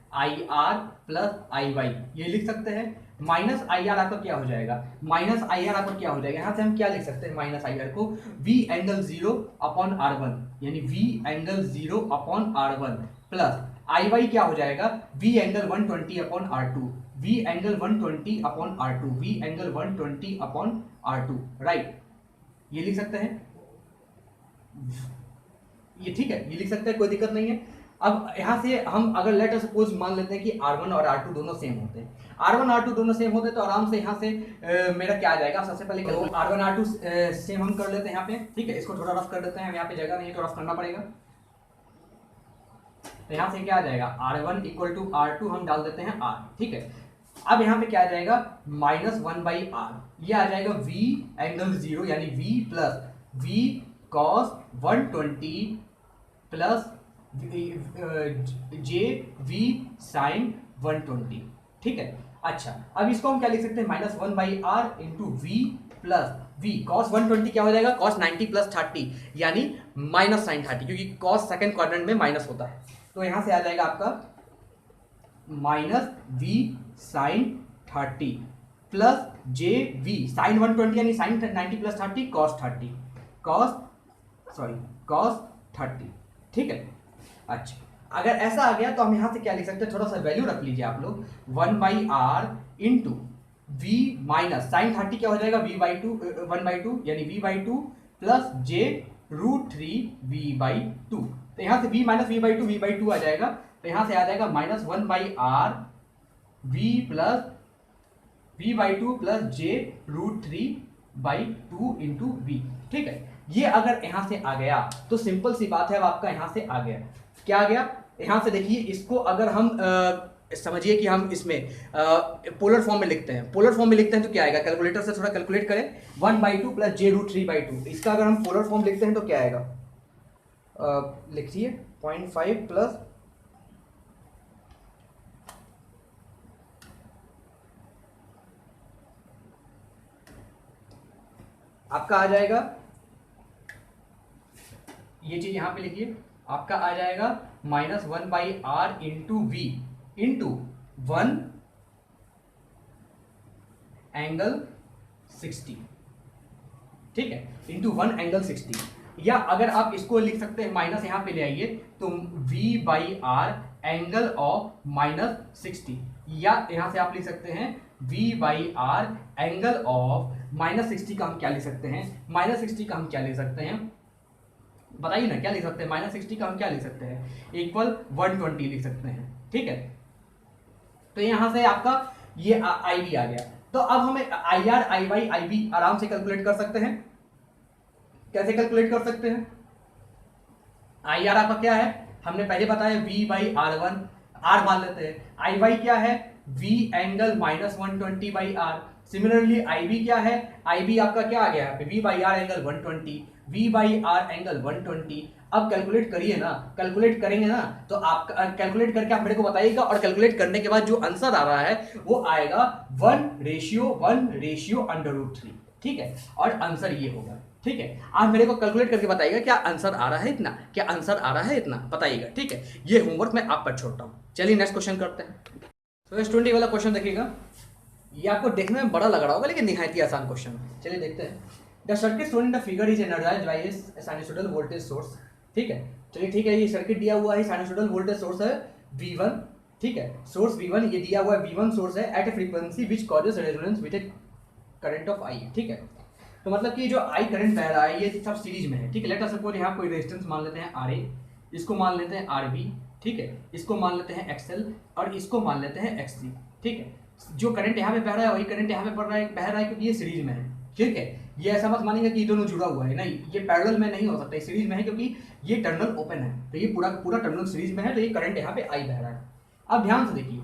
-IR प्लस IY, ये लिख सकते हैं। -IR आपका क्या हो जाएगा, -IR आपका क्या हो जाएगा, यहाँ से हम क्या लिख सकते हैं -IR को V∠0 अपॉन R1, यानी V∠0 upon R1 plus IY क्या हो जाएगा V∠120 upon R2, V∠120 upon R2, V∠120 upon R2, right. ये लिख सकते हैं, ये ठीक है, ये लिख सकते हैं, कोई दिक्कत नहीं है। अब यहाँ से हम अगर लेट अस सपोज मान लेते हैं कि R1 और R2 दोनों सेम होते हैं, R1 R2 दोनों सेम होते हैं, तो आराम से यहाँ से मेरा क्या आ जाएगा, सबसे पहले R1 R2 सेम हम कर लेते हैं यहाँ पे, ठीक है। इसको थोड़ा रफ कर देते हैं, यहाँ पे जगह नहीं है तो रफ करना पड़ेगा। तो यहाँ से क्या आ जाएगा R1 इक्वल टू R2 हम डाल देते हैं R, ठीक है। अब यहाँ पे क्या आ जाएगा -1/r, ये आ जाएगा v एंगल 0 यानी v plus v cos 120 plus J V sine 120, ठीक है। अच्छा, अब इसको हम क्या लिख सकते हैं, -1/r into V plus v cos 120 क्या हो जाएगा, cos 90 प्लस 30 यानी माइनस साइन 30, क्योंकि cos सेकंड क्वाड्रेंट में माइनस होता है, तो यहां से आ जाएगा आपका -v sine 30 plus J V sine 120 यानी साइन 90 प्लस 30 cos 30, ठीक है। अच्छा, अगर ऐसा आ गया तो हम यहां से क्या लिख सकते हैं, थोड़ा सा वैल्यू रख लीजिए आप लोग, 1/r into v minus sign 30 क्या हो जाएगा, v/2 1/2 यानी v/2 प्लस j √3 v/2, तो यहां से v माइनस v/2 आ जाएगा, तो यहां से आ जाएगा -1/r v plus v/2 plus j √3/2 into v, ठीक है। ये अगर यहां से आ गया तो सिंपल सी बात है, अब आपका यहां से आ गया, क्या आ गया, यहां से देखिए, इसको अगर हम समझिए कि हम इसमें पोलर फॉर्म में लिखते हैं, पोलर फॉर्म में लिखते हैं तो क्या आएगा, कैलकुलेटर से थोड़ा कैलकुलेट करें, 1/2 प्लस j √3/2, इसका अगर हम पोलर फॉर्म लिखते हैं तो क्या आएगा, लिखिए 0.5 प्लस आपका आ जाएगा, ये चीज यहां पे लिखिए, आपका आ जाएगा -1/r into we into 1 angle 60, ठीक है, इंटू 1 एंगल 60, या अगर आप इसको लिख सकते हैं, माइनस यहां पे ले आइए तो v/r एंगल ऑफ -60, या यहां से आप लिख सकते हैं v/r एंगल ऑफ -60 का हम क्या लिख सकते हैं, -60 का हम क्या लिख सकते हैं, बताइए ना, क्या लिख सकते हैं, -60 का हम क्या लिख सकते हैं, इक्वल 120 लिख सकते हैं, ठीक है। तो यहां से आपका ये IB आ गया, तो अब हमें IR IY IB आराम से कैलकुलेट कर सकते हैं, कैसे कैलकुलेट कर सकते हैं, IR आपका क्या है, हमने पहले बताया v/r1, r मान लेते हैं, IY क्या है, v angle -120/r, similarly IB क्या है, IB आपका क्या आ गया यहाँ पे, v/r एंगल 120, v/r एंगल 120, अब कैलकुलेट करिए ना, कैलकुलेट करेंगे ना, तो आप कैलकुलेट करके आप मेरे को बताइएगा, और कैलकुलेट करने के बाद जो आंसर आ रहा है वो आएगा 1:1/√3, ठीक है, और आंसर ये होगा, ठीक है। आप मेरे को कैलकुलेट करके बताइएगा क्या आंसर आ रहा है इतना, क्या आंसर आ रहा है इतना, बताइएगा, ठीक है। ये होमवर्क मैं आप पर छोड़ता हूं, चलिए नेक्स्ट क्वेश्चन करते हैं। तो इस 20 वाला क्वेश्चन देखिएगा, ये आपको देखने में बड़ा लग रहा होगा लेकिन निहायत ही आसान क्वेश्चन है, चलिए देखते हैं। The circuit shown in the figure is energised by a sinusoidal voltage source, ठीक है, चलिए ठीक है, ये सर्किट दिया हुआ है, साइनसॉइडल वोल्टेज सोर्स है V1, ठीक है, सोर्स V1 ये दिया हुआ है, V1 सोर्स है at a frequency which causes resonance with a current of I, ठीक है, तो मतलब कि जो I करंट बह रहा है ये सब सीरीज में है, ठीक है। लेट अस सपोज यहाँ कोई रेजिस्टेंस मान लेते हैं RA, इसको मान लेते हैं RB, ठीक है, इसको मान लेते हैं XL और इसको मान लेते हैं XC, ठीक है। जो करंट यहाँ पे बह रहा है वही करंट यहाँ पे बह रहा है क्योंकि ये सीरीज में है, ठीक है। ये ऐसा मत मानिएगा कि ये दोनों जुड़ा हुआ है, नहीं, ये पैरेलल में नहीं हो सकता, सीरीज में है क्योंकि ये टर्मिनल ओपन है, तो ये पूरा पूरा टर्मिनल सीरीज में है, तो ये करंट यहाँ पे I बह रहा है। अब ध्यान से देखिए,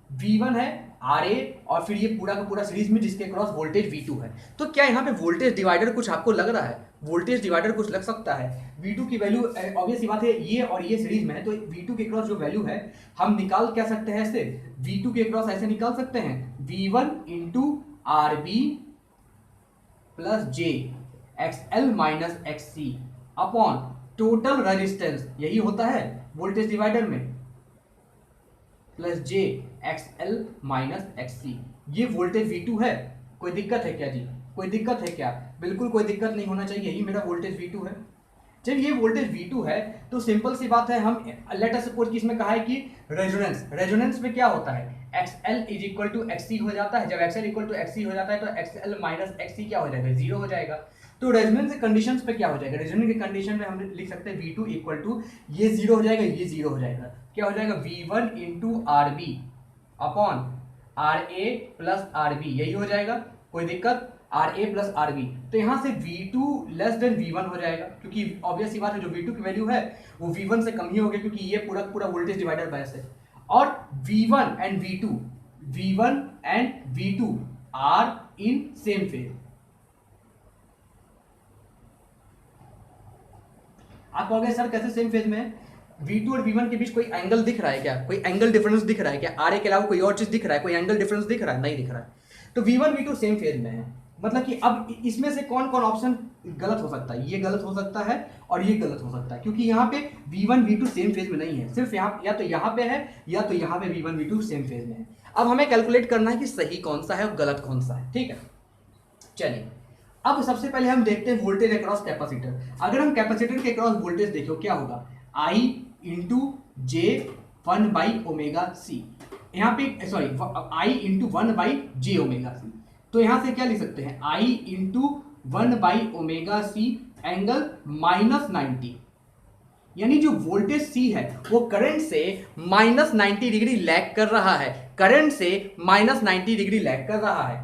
V1 है RA और फिर ये पूरा का पूरा सीरीज में जिसके क्रॉस वोल्टेज V2 है, तो क्या यहाँ पे वोल्टेज डिवाइडर कुछ आपको लग रहा है, वोल्टेज डिवाइडर कुछ लग सकता है, V2 की वैल्यू ऑब्वियस सी बात है, ये और ये सीरीज में है, तो V2 के क्रॉस जो वैल्यू है हम निकाल क्या सकते हैं, ऐसे V2 के क्रॉस ऐसे निकाल सकते हैं, V1 into RB plus J XL minus XC upon total resistance, यही होता है वोल्टेज डिवाइडर में, plus J XL minus XC, ये वोल्टेज V2 है, कोई दिक्कत है क्या जी, कोई दिक्कत है क्या, बिल्कुल कोई दिक्कत नहीं होना चाहिए, यही मेरा वोल्टेज V2 है। जब ये वोल्टेज V2 है तो सिंपल सी बात है, हम लेट अस सपोज कि इसमें कहा है कि रेजोनेंस में क्या होता है, XL is equal to XC हो जाता है, जब XL इक्वल टू XC हो जाता है तो XL माइनस XC क्या हो जाएगा, 0 हो जाएगा। तो रेजोनेंस के कंडीशंस पे क्या हो जाएगा, रेजोनेंस के कंडीशन में हम लिख सकते हैं V2 इक्वल टू ये 0 हो जाएगा, ये 0 हो जाएगा, क्या हो जाएगा V1 into RB upon RA plus RB, यही हो जाएगा, कोई दिक्कत, RA प्लस RB, तो यहाँ से V2 लेस देन V1 हो जाएगा, क्योंकि ऑब्वियस सी बात है जो V2 की वैल्यू है वो V1 से कम ही होगी, क्योंकि ये पूरा पूरा वोल्टेज डिवाइडर बायस है, और V1 and V2, V1 and V2 are in same phase. आप कहोगे सर कैसे सेम फेज में है? V2 और V1 के बीच कोई एंगल दिख रहा है क्या? कोई एंगल डिफरेंस दिख रहा है क्या? आर के अलावा कोई और चीज दिख रहा है? कोई एंगल डिफरेंस दिख रहा है? नहीं दिख रहा है। तो V1 V2 सेम फेज में है, मतलब कि अब इसमें से कौन कौन ऑप्शन गलत हो सकता है? ये गलत हो सकता है और ये गलत हो सकता है, क्योंकि यहाँ पे V1 V2 सेम फेज में नहीं है, सिर्फ यहाँ या तो यहाँ पे है या तो यहाँ पे V1 V2 सेम फेज में है। अब हमें कैलकुलेट करना है कि सही कौन सा है और गलत कौन सा है, ठीक है। चलिए अब सबसे पहले हम देखते हैं वोल्टेज अक्रॉस कैपेसिटर। अगर हम कैपेसिटर के अक्रॉस वोल्टेज देखो क्या होगा, I into J 1 by omega C, यहाँ पे sorry I into 1 by J omega C. तो यहां से क्या लिख सकते हैं, I into 1 by omega C angle -90, यानी जो वोल्टेज C है वो करंट से -90 डिग्री लैग कर रहा है, करंट से -90 डिग्री लैग कर रहा है।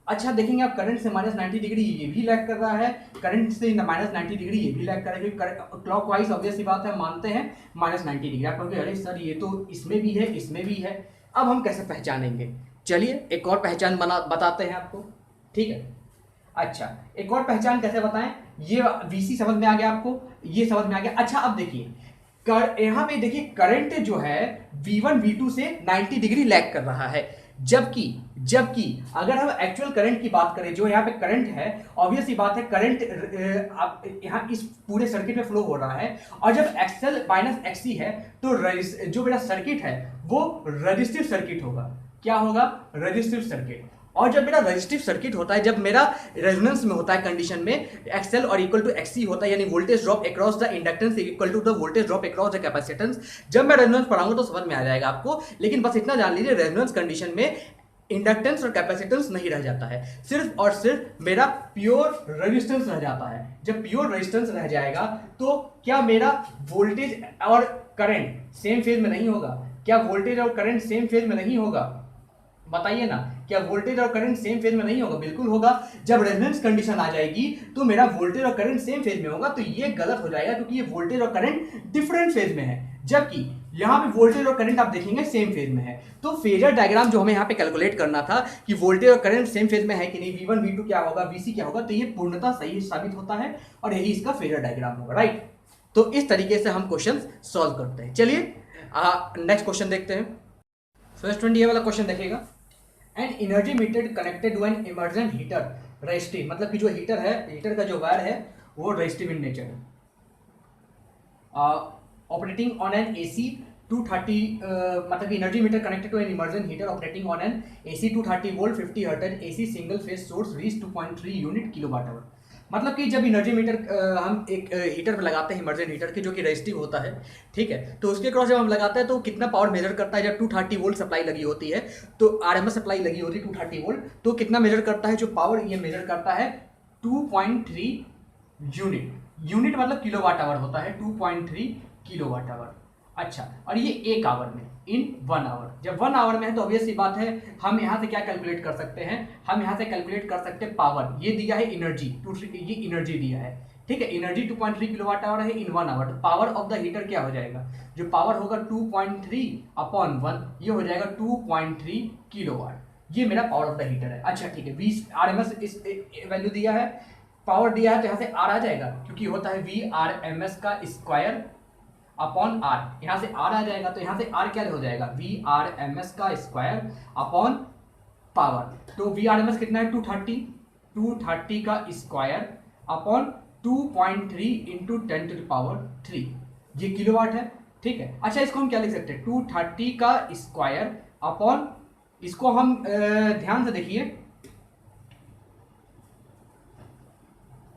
अच्छा देखेंगे आप, करंट से -90 डिग्री ये भी लैग कर रहा है, करंट से -90 डिग्री ये भी लैग कर रहा है, क्लॉकवाइज ऑब्वियस सी बात है, मानते हैं -90 डिग्री। आप कहोगे अरे सर ये तो इसमें भी है इसमें भी है, अब हम कैसे पहचानेंगे? चलिए एक और पहचान बताते हैं आपको, ठीक है। अच्छा एक और पहचान कैसे बताएं? ये VC समझ में आ गया आपको, ये समझ में आ गया। अच्छा अब देखिए यहाँ पे देखिए करंट जो है V1 V2 से 90 डिग्री लैग कर रहा है, जबकि जबकि अगर हम एक्चुअल करंट की बात करें, जो यहाँ पे करंट है, ऑब्वियस सी बात है करंट यहाँ इस पूरे सर्किट में फ्लो हो रहा है, और जब XL माइनस XC है तो जो मेरा सर्किट है वो रेजिस्टिव सर्किट होगा। क्या होगा? Resistive circuit. और जब मेरा रेजिस्टिव सर्किट होता है, जब मेरा रेजोनेंस में होता है कंडीशन में, XL और इक्वल टू XC होता है, यानी voltage drop across the inductance equal to the voltage drop across the capacitance. जब मैं रेजोनेंस पढ़ाऊंगा तो समझ में आ जाएगा आपको, लेकिन बस इतना जान लीजिए रेजोनेंस कंडीशन में इंडक्टेंस और कैपेसिटेंस नहीं रह जाता है, सिर्फ और सिर्फ मेरा प्योर रेजिस्टेंस रह जाता है। जब प्योर रेजिस्टेंस रह जाएगा तो क्या मेरा वोल्टेज और करंट सेम फेज में नहीं होगा? क्या वोल्टेज और करंट सेम फेज में नहीं होगा? बताइए ना, क्या वोल्टेज और करंट सेम फेज में नहीं होगा? बिल्कुल होगा। जब रेजोनेंस कंडीशन आ जाएगी तो मेरा वोल्टेज और करंट सेम फेज में होगा, तो ये गलत हो जाएगा क्योंकि ये वोल्टेज और करंट डिफरेंट फेज में है, जबकि यहां पे वोल्टेज और करंट आप देखेंगे सेम फेज में है। तो फेजर डायग्राम जो हमें यहां पे कैलकुलेट करना था कि वोल्टेज और करंट सेम फेज में है कि नहीं, V1 V2 क्या होगा, VC क्या होगा, तो ये पूर्णतः सही साबित होता है और यही इसका फेजर डायग्राम होगा, राइट। तो इस तरीके से हम क्वेश्चन सॉल्व करते हैं। चलिए नेक्स्ट क्वेश्चन देखते हैं। फर्स्ट 20 वाला क्वेश्चन देखिएगा, an energy meter connected to an emergent heater resistive, मतलब कि जो हीटर है, हीटर का जो वायर है वो रेजिस्टिव इन नेचर है, ऑपरेटिंग ऑन एन AC 230 मतलब कि energy meter connected to an emergent heater operating on an AC 230 volt 50 hertz AC single phase source reach 2.3 unit kilowatt hour. मतलब कि जब एनर्जी मीटर हम एक हीटर पर लगाते हैं, इमर्जेंट हीटर के, जो कि रेजिस्टिव होता है, ठीक है, तो उसके क्रॉस जब हम लगाते हैं तो कितना पावर मेजर करता है? जब 230 वोल्ट सप्लाई लगी होती है, तो RMS सप्लाई लगी होती है 230 वोल्ट, तो कितना मेजर करता है? जो पावर ये मेजर करता है 2.3 यूनिट, यूनिट मतलब किलोवाट आवर होता है, 2.3 किलोवाट आवर। अच्छा, और ये 1 आवर में, इन 1 आवर। जब 1 आवर में है तो ऑब्वियस सी बात है, हम यहाँ से क्या कैलकुलेट कर सकते हैं? हम यहाँ से कैलकुलेट कर सकते हैं पावर। ये दिया है एनर्जी, ये एनर्जी दिया है, ठीक है, एनर्जी 2.3 किलोवाट आवर है इन 1 आवर। तो पावर ऑफ द हीटर क्या हो जाएगा? जो पावर होगा 2.3 अपॉन 1, ये हो जाएगा 2.3 किलोवाट। ये मेरा पावर ऑफ द हीटर है। अच्छा ठीक है, RMS इस वैल्यू दिया है, पावर दिया है, तो यहाँ से R आ जाएगा, क्योंकि होता है VRMS का स्क्वायर अपॉन R, यहां से R आ जाएगा, तो यहां से R क्या हो जाएगा? VRMS का स्क्वायर अपॉन पावर। तो VRMS कितना है? 230 का square upon 2.3 into 10 to the power 3, ये किलोवाट है, ठीक है। अच्छा इसको हम क्या लिख सकते हैं? 230 का स्क्वायर अपॉन, इसको हम ध्यान से देखिए,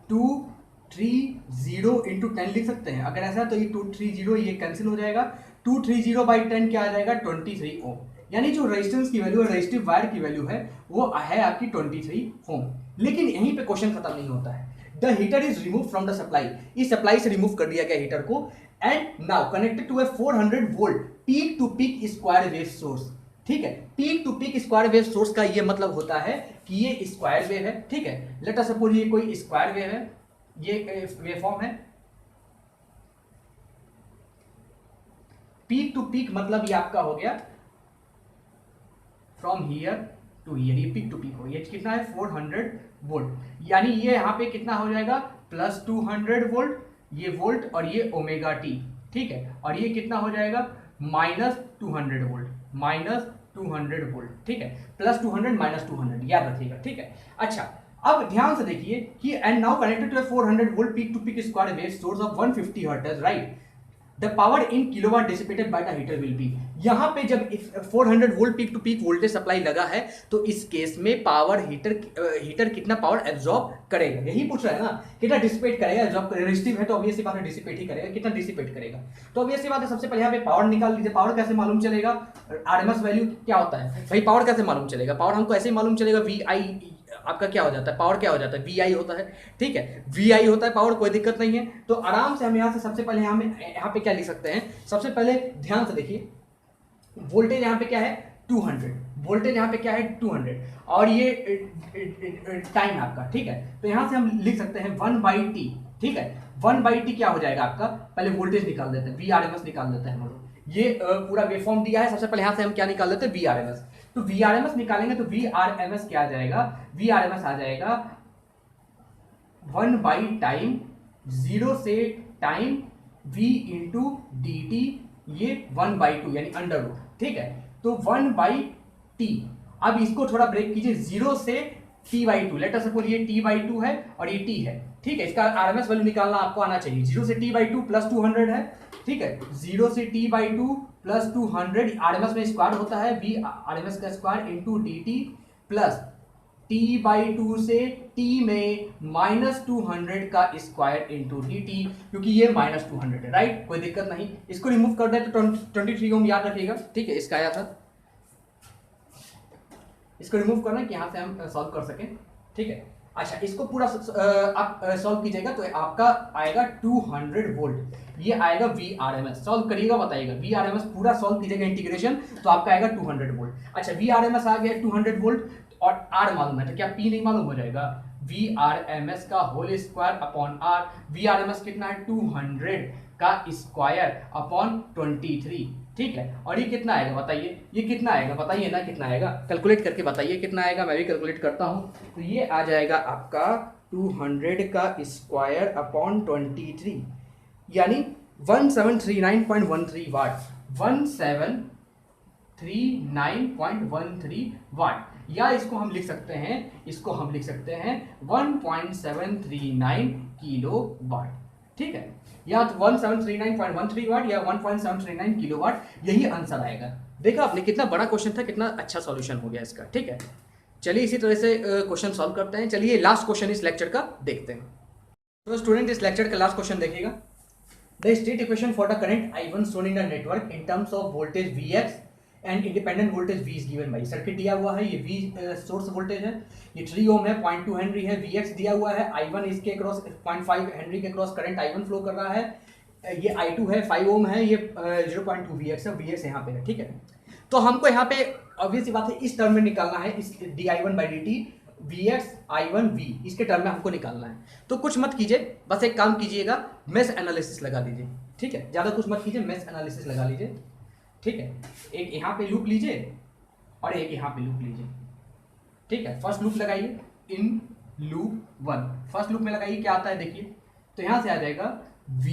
230 इंटू 10 लिख सकते हैं। अगर ऐसा तो ये 230 ये कैंसिल हो जाएगा, 230 बाई 10 क्या आ जाएगा? 23 ओम। यानी जो रेजिस्टेंस की वैल्यू है, रेजिस्टिव वायर की वैल्यू है, वो है आपकी 23 ओम। लेकिन यहीं पे क्वेश्चन खत्म नहीं होता है। The heater is remove from the supply, इस सप्लाई से रिमूव कर दिया गया हीटर को, and now connected to a 400 volt peak to peak square wave source, ठीक है। Peak to peak square wave source का ये मतलब होता है कि ये स्क्वायर वेव है, ठीक है। लेट अस सपोज ये कोई स्क्वायर वेव है, ये वेवफॉर्म है। पीक टू पीक मतलब ये आपका हो गया फ्रॉम हियर टू ईयर, ये पीक टू पीक हो, ये कितना है 400 वोल्ट, यानी ये यहाँ पे कितना हो जाएगा प्लस 200 वोल्ट, ये वोल्ट और ये ओमेगा टी, ठीक है, और ये कितना हो जाएगा माइनस 200 वोल्ट, माइनस 200 वोल्ट, ठीक है, प्लस 200 माइनस 200, याद रखिएगा, ठीक है। अच्छा, अब ध्यान से देखिए कि and now connected to 400 volt peak to peak square wave source of 150 hertz, right, the power in kilowatt dissipated by the heater will be, यहां पे जब 400 volt peak to peak voltage supply लगा है तो इस केस में power heater कितना power absorb करेगा, यही पूछ रहा है ना, कितना डिसिपेट करेगा, एब्जॉर्ब करेगा, रेजिस्टिव है तो ऑब्वियस सी बात है डिसिपेट ही करेगा, कितना डिसिपेट करेगा, तो ऑब्वियस सी बात है सबसे पहले यहाँ पे पावर निकाल लीजिए। पावर कैसे मालूम चलेगा, आरएमएस वैल्यू क्या होता है भाई, पावर कैसे मालूम चलेगा, पावर हमको ऐसे ही मालूम चलेगा, वी आई आपका क्या हो जाता है, पावर क्या हो जाता है, वी आई होता है, ठीक है, वी आई होता है पावर, कोई दिक्कत नहीं है। तो आराम से हम यहाँ से सबसे पहले यहाँ पे क्या लिख सकते हैं, सबसे पहले ध्यान से देखिए, वोल्टेज यहाँ पे क्या है 200, वोल्टेज यहाँ पे क्या है 200, और ये टाइम आपका, ठीक है, तो यहाँ से हम लिख सकते हैं 1/t, ठीक है, 1/t क्या हो जाएगा आपका, पहले वोल्टेज निकाल देते हैं, वी आर एम एस निकाल देते हैं हम लोग, ये पूरा वेवफॉर्म दिया है, सबसे पहले यहाँ से हम क्या निकाल देते हैं वी आर एम एस, तो वी आर एम एस निकालेंगे तो वी आर एम एस क्या आ जाएगा, वी आर एम एस आ जाएगा 1 टाइम 0 से time v into D T, ये 1/2 यानी अंडर रूट, ठीक है, तो 1/t, अब इसको थोड़ा ब्रेक कीजिए, 0 से t/2, लेट अस सपोज ये t/2 है और ये t है, ठीक है, इसका आरएमएस वैल्यू निकालना आपको आना चाहिए, 0 से t/2 प्लस 200 है, ठीक है, 0 से t/2 प्लस 200, आरएमएस में स्क्वायर होता है v आरएमएस का square into D T plus t/2 से t में -200 का स्क्वायर इंटू डी टी, क्योंकि ये -200 है, राइट, कोई दिक्कत नहीं, इसको रिमूव कर दें तो 23 ओम याद रखिएगा, ठीक है, इसका आया था, इसको रिमूव करना कि यहां से हम सॉल्व कर सकें, ठीक है। अच्छा, इसको पूरा आप सॉल्व कीजिएगा तो आपका आएगा 200 वोल्ट, ये आएगा V R M S, solve करिएगा बताइएगा, वी आर एम एस पूरा सॉल्व कीजिएगा इंटीग्रेशन तो आपका आएगा 200 वोल्ट। अच्छा, वी आर एम एस आ गया 200 वोल्ट और आर मालूम है तो क्या पी नहीं मालूम हो जाएगा, वी आर एम एस का whole square upon R, V R M S कितना है 200 का स्क्वायर अपॉन 23, ठीक है, और ये कितना आएगा बताइए, ये कितना आएगा बताइए ना, कितना आएगा कैलकुलेट करके बताइए कितना आएगा, मैं भी कैलकुलेट करता हूं, तो ये आ जाएगा आपका 200 का स्क्वायर अपॉन 23, यानी 1739.13 वाट, 1739.13 वाट, या इसको हम लिख सकते हैं, इसको हम लिख सकते हैं 1.739 किलो वाट, ठीक है, या तो 1739.13 वाट या 1.739 किलो वाट, यही आंसर आएगा। देखा आपने कितना बड़ा क्वेश्चन था, कितना अच्छा सॉल्यूशन हो गया इसका, ठीक है। चलिए इसी तरह से क्वेश्चन सॉल्व करते हैं। चलिए लास्ट क्वेश्चन इस लेक्चर का देखते हैं। तो स्टूडेंट इस लेक्चर का लास्ट क्वेश्चन देखिएगा, the state equation for the current I1 shown in the network in terms of voltage Vx and independent voltage V is given by, circuit दिया हुआ है, ये V सोर्स वोल्टेज है, ये 3 ओम है, 0.2 हेनरी है, Vx दिया हुआ है, I1 इसके क्रॉस 0.5 हेनरी के क्रॉस करंट I1 फ्लो कर रहा है, ये I2 है 5 ओम है, ये 0.2 Vx है, Vx यहाँ पे है, ठीक है। तो हमको यहाँ पे ऑब्वियस सी बात है इस टर्म में निकालना है, इस di1 by dt Vx I1 V इसके टर्म में हमको निकालना है। तो कुछ मत कीजिए, बस एक काम कीजिएगा, मेश एनालिसिस लगा दीजिए, ठीक है, ज़्यादा कुछ मत कीजिए, मेश एनालिसिस लगा लीजिए, ठीक है, एक यहाँ पे लूप लीजिए और एक यहाँ पे लूप लीजिए, ठीक है। फर्स्ट लूप लगाइए इन लूप 1, फर्स्ट लूप में लगाइए, क्या आता है देखिए, तो यहाँ से आ जाएगा V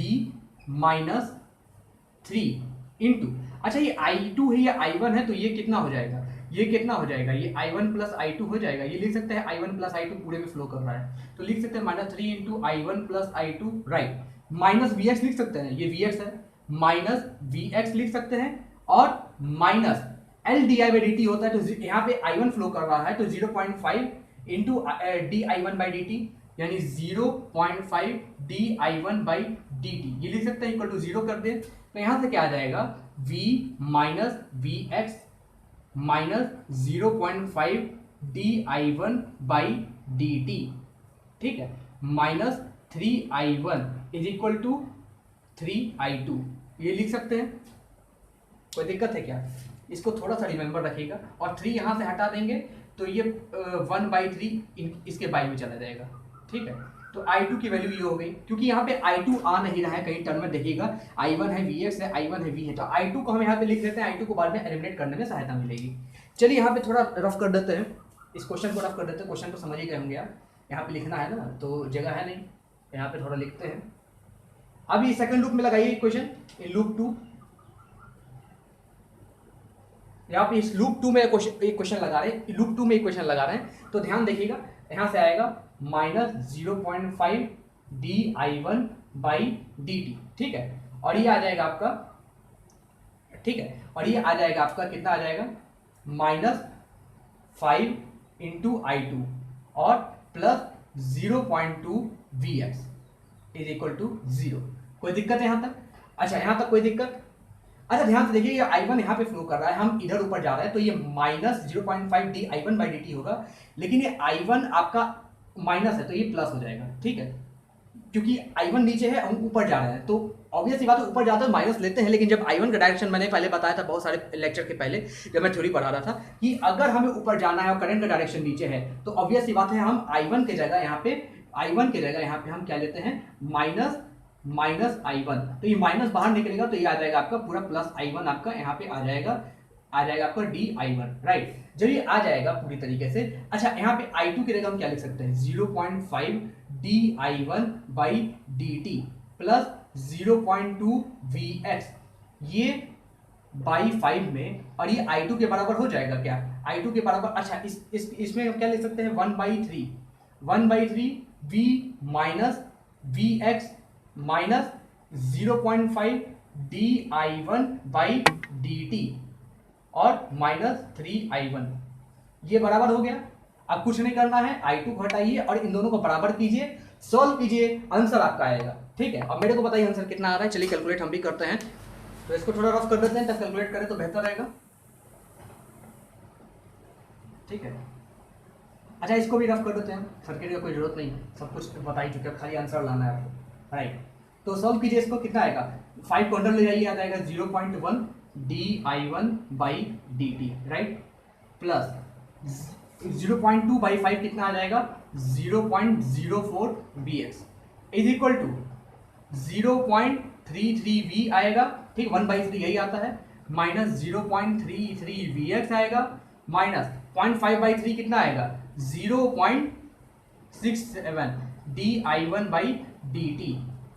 -3 इंटू, अच्छा ये I2 है या I1 है, तो ये कितना हो जाएगा, ये कितना हो जाएगा, ये I1 प्लस I2 हो जाएगा, ये लिख सकते हैं I1 प्लस I2 पूरे में फ्लो कर रहा है, तो लिख सकते हैं -3 into I1 plus I2, right, minus Vx लिख सकते हैं, ये Vx है, माइनस Vx लिख सकते हैं, और माइनस L di/dt होता है, तो यहाँ पे I1 फ्लो कर रहा है, तो 0.5 इंटू di1 बाई dt, यानी 0.5 di1/dt, ये लिख सकते हैं इक्वल टू 0 कर दे, तो यहाँ से क्या आ जाएगा V minus Vx minus 0.5 di1/dt, ठीक है, minus 3i1 is equal to 3i2, ये लिख सकते हैं, कोई दिक्कत है क्या, इसको थोड़ा सा रिमेंबर रखिएगा, और 3 यहाँ से हटा देंगे तो ये 1/3 इसके बाई में चला जाएगा, ठीक है। तो I2 की वैल्यू ये हो गई, क्योंकि यहाँ पे I2 आ नहीं रहा है, कहीं टर्म में देखिएगा I1 है Vx है, I1 है V है, तो I2 को हम यहाँ पे लिख देते हैं, I2 को बाद में एलिमिनेट करने में सहायता मिलेगी। चलिए यहाँ पे थोड़ा रफ कर देते हैं, इस क्वेश्चन को रफ कर देते हैं, क्वेश्चन तो समझ ही गए होंगे आप, यहाँ पे लिखना है ना तो जगह है नहीं, यहाँ पे थोड़ा लिखते हैं। अभी सेकंड लूप में लगाइए इक्वेशन, इन लूप 2, यहाँ पे इस लूप 2 में एक क्वेश्चन लगा रहे हैं, लूप 2 में इक्वेशन लगा रहे हैं, तो ध्यान देखिएगा, यहाँ से आएगा -0.5 di1 बाई dt, ठीक है, और ये आ जाएगा आपका, ठीक है, और ये आ जाएगा आपका कितना आ जाएगा, -5 इंटू i2 और plus 0.2 vx is equal to 0। कोई दिक्कत है यहाँ तक? अच्छा, यहाँ तक कोई दिक्कत? अच्छा, ध्यान से देखिए, ये i1 यहाँ पे फ्लो कर रहा है, हम इधर ऊपर जा रहे हैं, तो ये -0.5 di1 बाई dt होगा, लेकिन ये i1 आपका माइनस है तो ये प्लस हो जाएगा, ठीक है, क्योंकि i1 नीचे है, हम ऊपर जा रहे हैं, तो ऑब्वियस सी बात है ऊपर जाते हैं माइनस लेते हैं, लेकिन जब i1 का डायरेक्शन मैंने पहले बताया था बहुत सारे लेक्चर के पहले जब मैं थ्योरी पढ़ा रहा था कि अगर हमें ऊपर जाना है और करंट का डायरेक्शन नीचे है, तो ऑब्वियस सी बात है हम i1 के जगह यहाँ पे हम क्या लेते हैं, माइनस i1, तो ये माइनस बाहर निकलेगा तो ये आ जाएगा आपका पूरा प्लस i1 आपका यहाँ पे आ जाएगा आपका di1, राइट। जब ये आ जाएगा पूरी तरीके से, अच्छा यहाँ पे i2 की जगह हम क्या लिख सकते हैं, 0.5 di1 by dt plus 0.2 vx, ये बाई 5 में, और ये i2 के बराबर हो जाएगा क्या, i2 के बराबर, अच्छा इसमें हम क्या लिख सकते हैं, 1/3 v minus vx minus 0.5 di1 by dt और -3i1, ये बराबर हो गया। अब कुछ नहीं करना है, i2 को हटाइए और इन दोनों को बराबर कीजिए, सॉल्व कीजिए, आंसर आपका आएगा, ठीक है। अब मेरे को बताइए आंसर कितना आ रहा है, चलिए कैलकुलेट हम भी करते हैं, तो इसको थोड़ा रफ कर देते हैं, तब कैलकुलेट करें तो बेहतर रहेगा, ठीक है। अच्छा, इसको भी रफ कर देते हैं, सर्किट का कोई जरूरत नहीं है, सब कुछ बता ही चुके, खाली आंसर लाना है आपको, राइट। तो सॉल्व कीजिए, इसको कितना आएगा, 5 को अंदर ले जाइए, आ जाएगा 0.1 di1 by dt, right, plus 0.2 by 5 कितना आ जाएगा, 0.04 vx is equal to 0.33 v आएगा, ठीक, 1/3 यही आता है, माइनस 0.33 vx आएगा, माइनस 0.5/3 कितना आएगा, 0.67 di1 बाई dt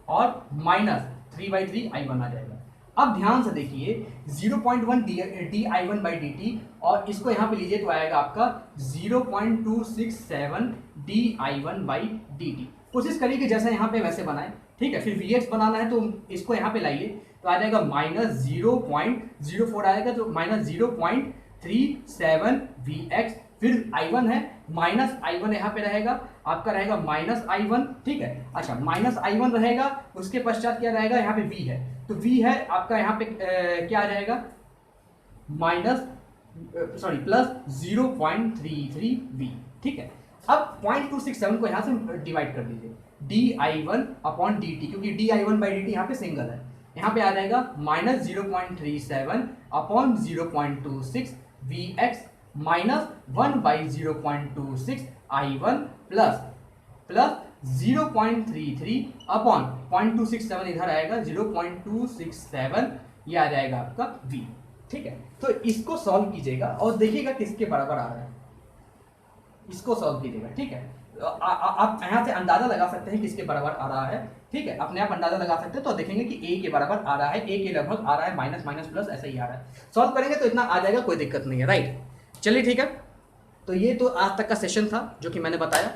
और माइनस 3/3 i1 आ जाएगा। अब ध्यान से देखिए, 0.1 di1 बाई dt और इसको यहाँ पे लीजिए तो आएगा आपका 0.267 di1 बाई dt। कोशिश करिए कि जैसा यहाँ पे वैसे बनाए, ठीक है। फिर vx बनाना है तो इसको यहाँ पे लाइए तो आ जाएगा -0.04 आएगा, तो -0.37 vx, फिर i1 है, -i1 यहाँ पे रहेगा, आपका रहेगा -i1, ठीक है। अच्छा, -i1 रहेगा, उसके पश्चात क्या रहेगा, यहाँ पे v है, तो v है आपका यहाँ पे क्या आ जाएगा, प्लस 0.33 v, ठीक है। अब 0.267 को यहाँ से डिवाइड कर दीजिए, di1 अपॉन dt, क्योंकि di1 बाई dt यहाँ पे सिंगल है, यहाँ पे आ जाएगा -0.37 upon 0.26 vx minus 1/0.26 i1 plus 0.33 upon 0.267 इधर आएगा 0.267, ये आ जाएगा आपका v, ठीक है। तो इसको सॉल्व कीजिएगा और देखिएगा किसके बराबर आ रहा है, इसको सॉल्व कीजिएगा, ठीक है। आप यहाँ से अंदाजा लगा सकते हैं किसके बराबर आ रहा है, ठीक है, अपने आप अंदाजा लगा सकते हैं, तो देखेंगे कि a के बराबर आ रहा है, a के लगभग आ रहा है, माइनस माइनस प्लस ऐसा ही आ रहा है, सॉल्व करेंगे तो इतना आ जाएगा, कोई दिक्कत नहीं है, राइट। चलिए ठीक है, तो ये तो आज तक का सेशन था जो कि मैंने बताया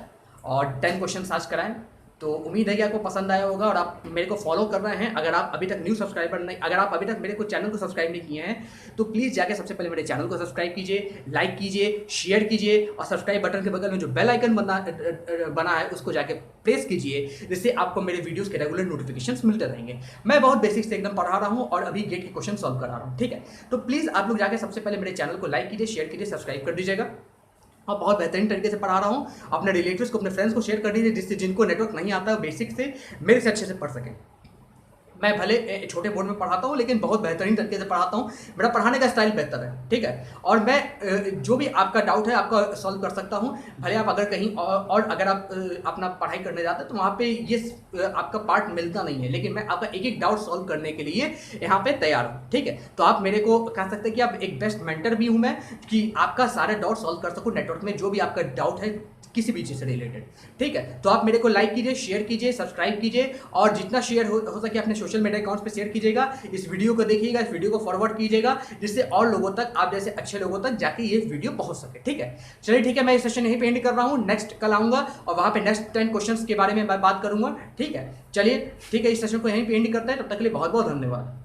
और 10 क्वेश्चन आज कराएं, तो उम्मीद है कि आपको पसंद आया होगा और आप मेरे को फॉलो कर रहे हैं। अगर आप अभी तक न्यू सब्सक्राइबर नहीं, अगर आप अभी तक मेरे को चैनल को सब्सक्राइब नहीं किए हैं तो प्लीज़ जाके सबसे पहले मेरे चैनल को सब्सक्राइब कीजिए, लाइक कीजिए, शेयर कीजिए और सब्सक्राइब बटन के बगल में जो बेल आइकन बना है उसको जाके प्रेस कीजिए, जिससे आपको मेरे वीडियोज़ के रेगुलर नोटिफिकेशंस मिलते रहेंगे। मैं बहुत बेसिक से एकदम पढ़ा रहा हूँ और अभी गेट के क्वेश्चन सॉल्व करा रहा हूँ, ठीक है। तो प्लीज़ आप लोग जाके सबसे पहले मेरे चैनल को लाइक कीजिए, शेयर कीजिए, सब्सक्राइब कर दीजिएगा और बहुत बेहतरीन तरीके से पढ़ा रहा हूँ। अपने रिलेटिव्स को, अपने फ्रेंड्स को शेयर कर दीजिए, जिससे जिनको नेटवर्क नहीं आता है बेसिक से मेरे से अच्छे से पढ़ सकें। मैं भले छोटे बोर्ड में पढ़ाता हूँ लेकिन बहुत बेहतरीन तरीके से पढ़ाता हूँ। मेरा पढ़ाने का स्टाइल बेहतर है, ठीक है? और मैं जो भी आपका डाउट है आपका सॉल्व कर सकता हूँ। भले आप अगर कहीं और अगर आप अपना पढ़ाई करने जाते हैं तो वहाँ पे ये आपका पार्ट मिलता नहीं है, लेकिन मैं आपका एक-एक डाउट सॉल्व करने के लिए यहाँ पे तैयार हूँ, ठीक है? तो आप मेरे को कह सकते हैं कि आप एक बेस्ट मेंटर भी हूँ मैं, कि आपका सारे डाउट सॉल्व कर सकूँ नेटवर्क में, जो भी आपका डाउट है किसी भी चीज़ से रिलेटेड, ठीक है? तो आप मेरे को लाइक कीजिए, शेयर कीजिए, सब्सक्राइब कीजिए और जितना शेयर हो सके अपने सोशल मीडिया अकाउंट्स पे शेयर कीजिएगा। इस वीडियो को देखिएगा, इस वीडियो को फॉरवर्ड कीजिएगा, जिससे और लोगों तक, आप जैसे अच्छे लोगों तक जाके ये वीडियो पहुंच सके, ठीक है? चलिए ठीक है, मैं ये सेशन यहीं पे एंड कर रहा हूँ। नेक्स्ट कल आऊँगा और वहाँ पे नेक्स्ट 10 क्वेश्चंस के बारे में मैं बात करूँगा, ठीक है? चलिए ठीक है, इस सेशन को यहीं पे एंड करते हैं। तब तक के लिए बहुत-बहुत धन्यवाद।